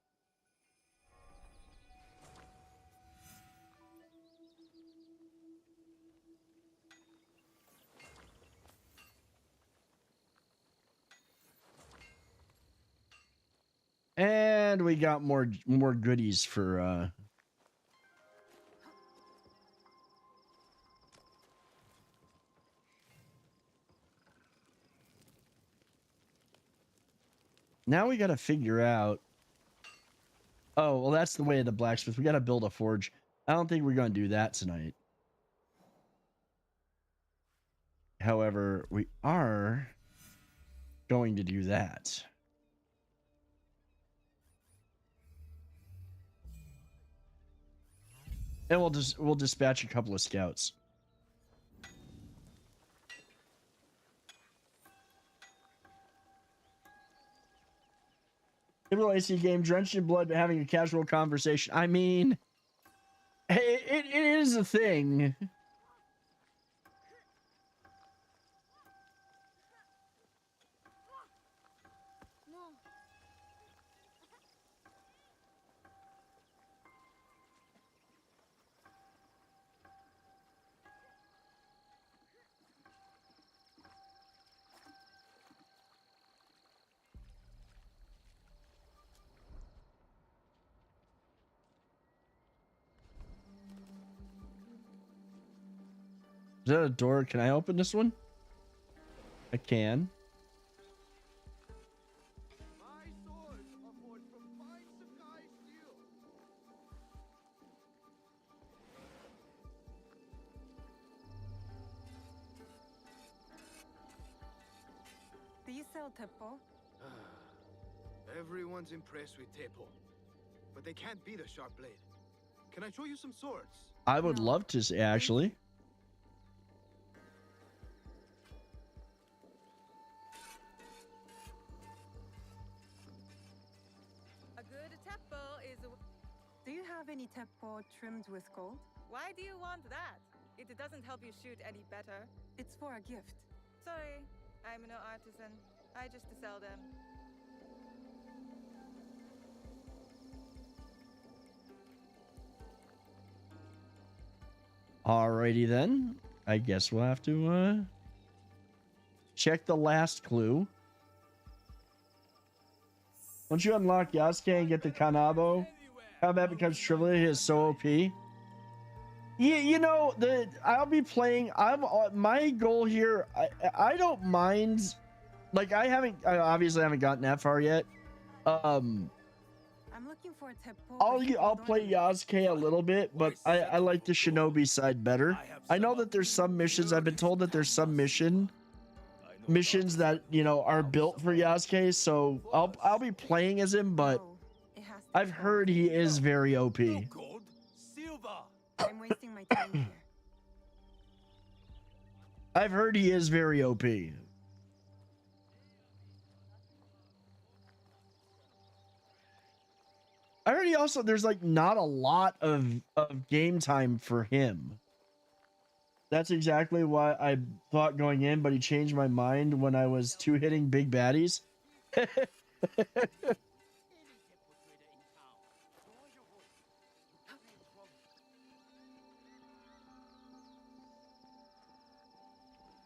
And we got more goodies for now we got to figure out. Oh, well, that's the way of the blacksmith. We got to build a forge. I don't think we're going to do that tonight. However, we are going to do that. And we'll dispatch a couple of scouts. Typical AC game, drenched in blood, but having a casual conversation. I mean, it is a thing. Is that a door? Can I open this one? I can. Do you sell teppo? Everyone's impressed with Teppo, but they can't beat a sharp blade. Can I show you some swords? I would love to see, actually. A good teppo is. Do you have any teppo trimmed with gold? Why do you want that? It doesn't help you shoot any better. It's for a gift. Sorry, I'm no artisan. I just sell them. Alrighty then. I guess we'll have to check the last clue. Once you unlock Yasuke and get the Kanabo, combat becomes trivial. He is so OP. Yeah, you know, I'll be playing. My goal here. I don't mind. Like I obviously haven't gotten that far yet. I'm looking for a teppo. I'll play Yasuke a little bit, but I like the Shinobi side better. I know that there's some missions. I've been told that there's some missions that, you know, are built for Yasuke, so I'll be playing as him, but I've heard he is very OP. I'm wasting my time here. I've heard he is very OP. I heard he also, there's like not a lot of game time for him. That's exactly what I thought going in, but he changed my mind when I was hitting big baddies.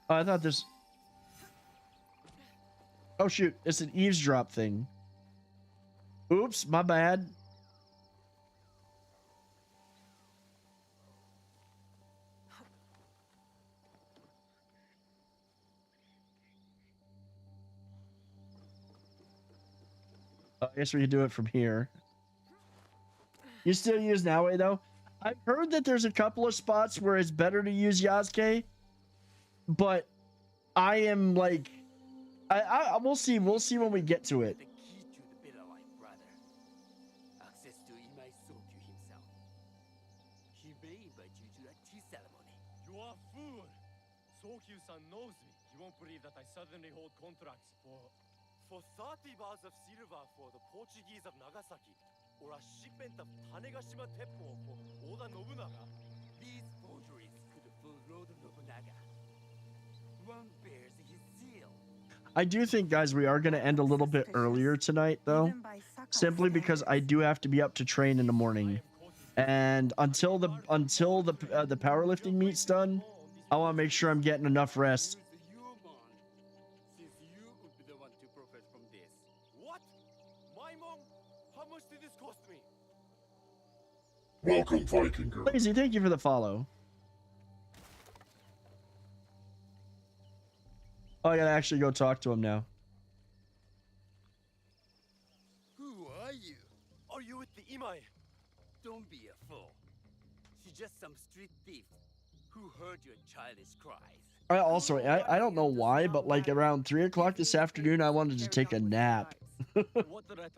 Oh, I thought this... Oh shoot, it's an eavesdrop thing. Oops, my bad. I guess we can do it from here. You still use Naue though? I've heard that there's a couple of spots where it's better to use Yasuke, but I am like, we'll see when we get to it. The key to the better life, brother. Access to immerse himself. He may invite you to a tea ceremony. You are fool. Sokyu-san knows me. You won't believe that I suddenly hold contracts for 30 bars of silver for the Portuguese of Nagasaki, or a shipment of Tanegashima Teppo for Oda Nobunaga. These forgeries could fool Lord Nobunaga. One bears his zeal. I do think, guys, we are going to end a little bit earlier tonight, though, simply because I do have to be up to train in the morning, and until the powerlifting meet's done, I want to make sure I'm getting enough rest. cost me. Welcome, Vikinger. Lazy, thank you for the follow. Oh, I gotta actually go talk to him now. Who are you? Are you with the Imai? Don't be a fool. She's just some street thief who heard your childish cries. I don't know why, but like around 3 o'clock this afternoon, I wanted to take a nap. What the letters?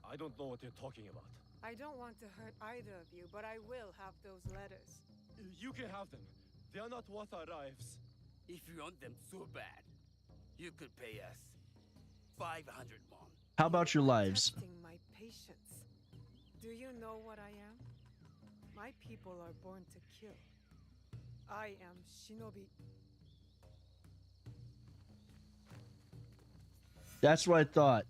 I don't know what you're talking about. I don't want to hurt either of you, but I will have those letters. You can have them. They are not worth our lives. If you want them so bad, you could pay us 500 won. How about your lives? Testing my patience. Do you know what I am? My people are born to kill. I am shinobi. That's what I thought.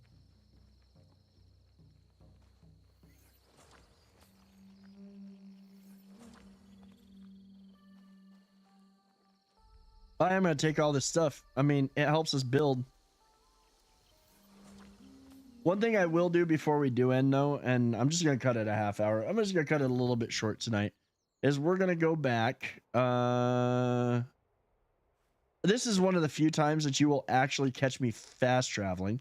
I am going to take all this stuff. I mean, it helps us build. One thing I will do before we do end, though, and I'm just going to cut it a half hour. I'm just going to cut it a little bit short tonight, is we're going to go back. This is one of the few times that you will actually catch me fast traveling.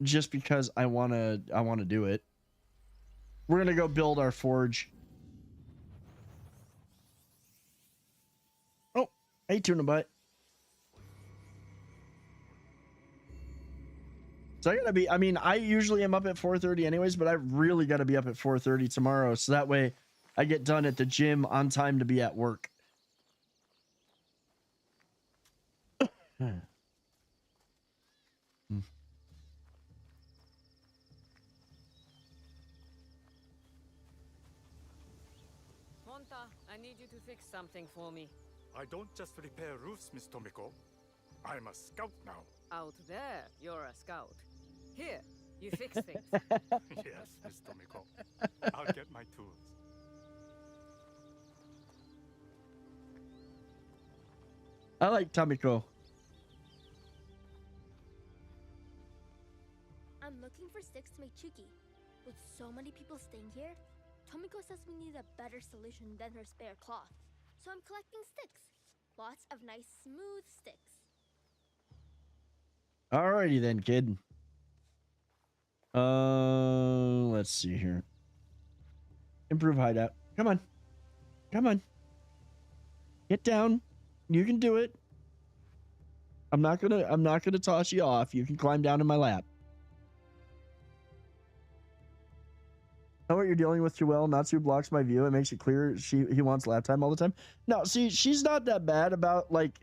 Just because I want to do it. We're going to go build our forge. Oh, hey, tuna butt. So I gotta be, I mean, I usually am up at 4:30 anyways, but I really gotta be up at 4:30 tomorrow. So that way I get done at the gym on time to be at work. Honta, I need you to fix something for me. I don't just repair roofs, Miss Tomiko. I'm a scout now. Out there, you're a scout. Here, you fix things. Yes, Miss Tomiko. I'll get my tools. I like Tamiko. I'm looking for sticks to make chuki. With so many people staying here, Tomiko says we need a better solution than her spare cloth. So I'm collecting sticks. Lots of nice, smooth sticks. Alrighty then, kid. Let's see here. Improve hideout. Come on. Come on. Get down. You can do it. I'm not gonna toss you off. You can climb down in my lap. Know what you're dealing with too well. Natsu blocks my view. It makes it clear he wants lap time all the time. No, see, she's not that bad about like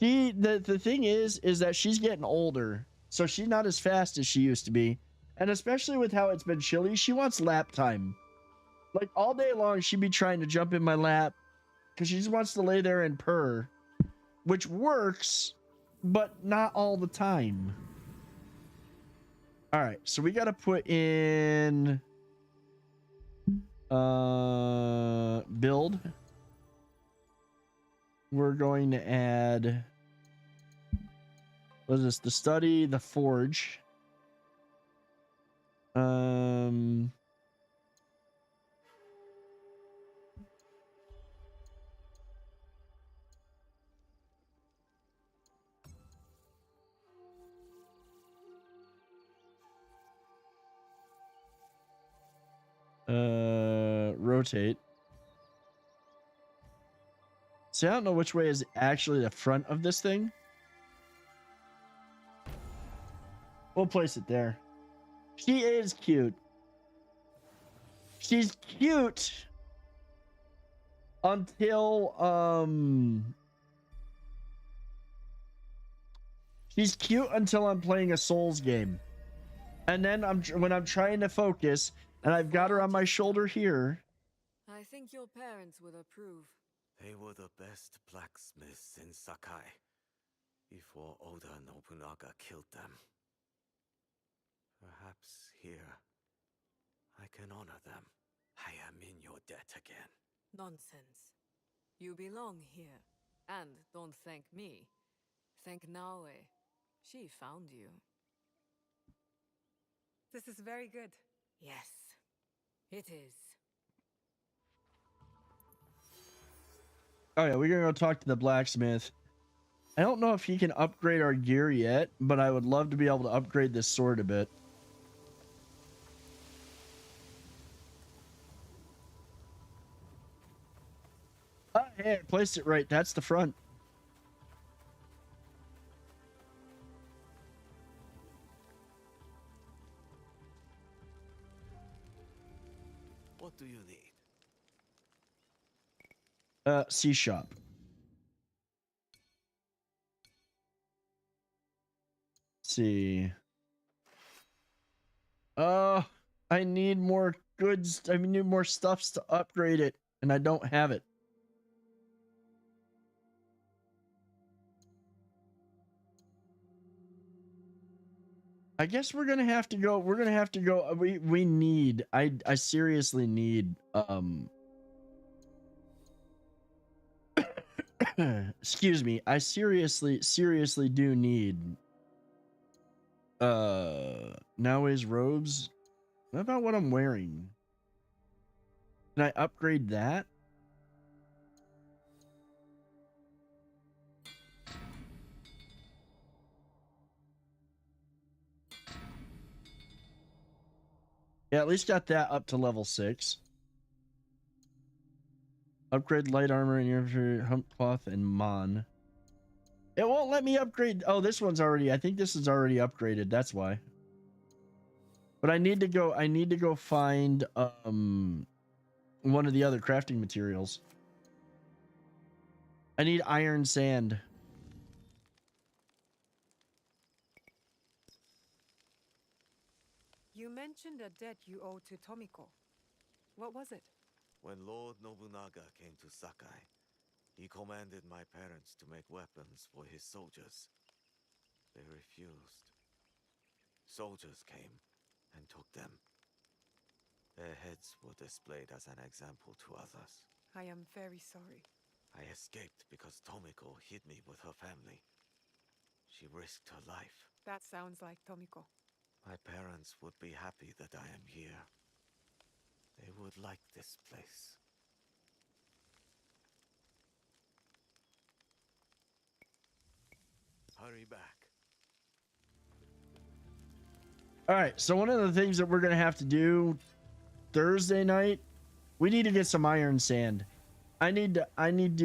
the thing is that she's getting older, so she's not as fast as she used to be. And especially with how it's been chilly, she wants lap time. Like all day long, she'd be trying to jump in my lap because she just wants to lay there and purr, which works, but not all the time. All right, so we got to put in build. We're going to add, what is this? The study, the forge. Rotate. See, I don't know which way is actually the front of this thing. We'll place it there. She is cute. She's cute until she's cute until I'm playing a Souls game. And then when I'm trying to focus and I've got her on my shoulder here. I think your parents would approve. They were the best blacksmiths in Sakai before Oda Nobunaga killed them. Perhaps here I can honor them. I am in your debt again. Nonsense. You belong here. And don't thank me. Thank Naoe. She found you. This is very good. Yes, it is. Oh yeah, we're gonna go talk to the blacksmith. I don't know if he can upgrade our gear yet, but I would love to be able to upgrade this sword a bit. Oh, hey, I placed it right. That's the front. What do you need? C shop. Let's see. I need more goods. I need more stuffs to upgrade it, and I don't have it. I guess we're gonna have to go. We're gonna have to go. We need. I seriously need. Excuse me. I seriously do need. Nowadays robes. What about what I'm wearing? Can I upgrade that? Yeah, at least got that up to level 6. Upgrade light armor and your hump cloth and mon. It won't let me upgrade. Oh, this one's already. I think this is already upgraded. That's why. But I need to go find one of the other crafting materials. I need iron sand. You mentioned a debt you owe to Tomiko. What was it? When Lord Nobunaga came to Sakai, he commanded my parents to make weapons for his soldiers. They refused. Soldiers came and took them. Their heads were displayed as an example to others. I am very sorry. I escaped because Tomiko hid me with her family. She risked her life. That sounds like Tomiko. My parents would be happy that I am here. They would like this place. Hurry back. All right, so one of the things that we're gonna have to do Thursday night, we need to get some iron sand. I need to I need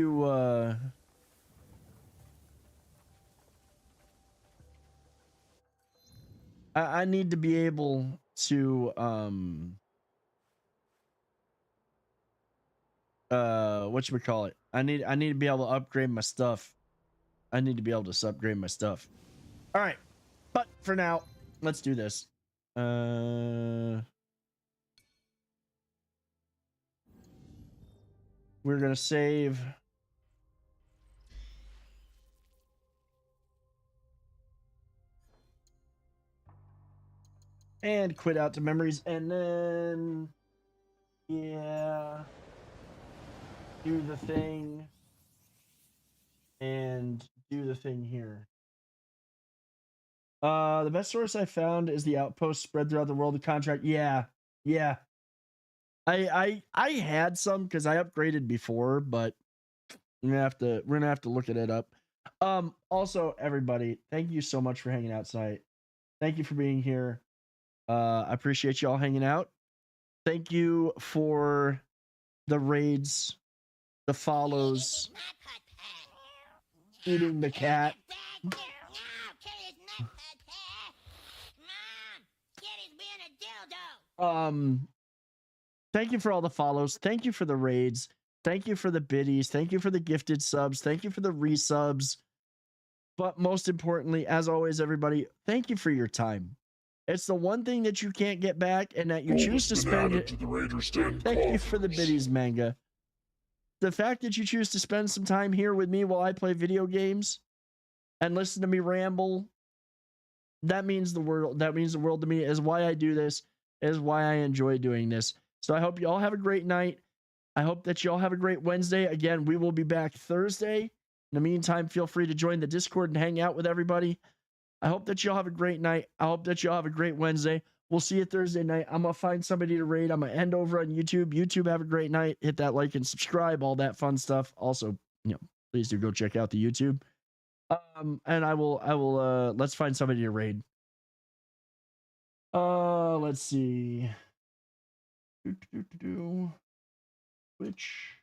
to be able to whatchamacallit? I need to be able to upgrade my stuff. I need to be able to upgrade my stuff. All right, but for now, let's do this. We're gonna save. And quit out to memories, and then yeah, do the thing and do the thing here. The best source I found is the outpost spread throughout the world. The contract, yeah. I had some because I upgraded before, but we're gonna have to look it up. Also, everybody, thank you so much for hanging out tonight. Thank you for being here. I appreciate you all hanging out. Thank you for the raids, the follows, eating the cat. Thank you for all the follows. Thank you for the raids. Thank you for the biddies. Thank you for the gifted subs. Thank you for the resubs. But most importantly, as always, everybody, thank you for your time. It's the one thing that you can't get back and that you choose to spend it. Thank you for the biddies, manga. The fact that you choose to spend some time here with me while I play video games and listen to me ramble, that means the world. That means the world to me. Is why I do this. Is why I enjoy doing this. So I hope you all have a great night. I hope that you all have a great Wednesday. Again, we will be back Thursday. In the meantime, feel free to join the Discord and hang out with everybody. I hope that you all have a great night. I hope that you all have a great Wednesday. We'll see you Thursday night. I'm gonna find somebody to raid. I'm gonna end over on YouTube. YouTube, have a great night. Hit that like and subscribe, all that fun stuff. Also, please do go check out the YouTube. And I will let's find somebody to raid. Let's see. Which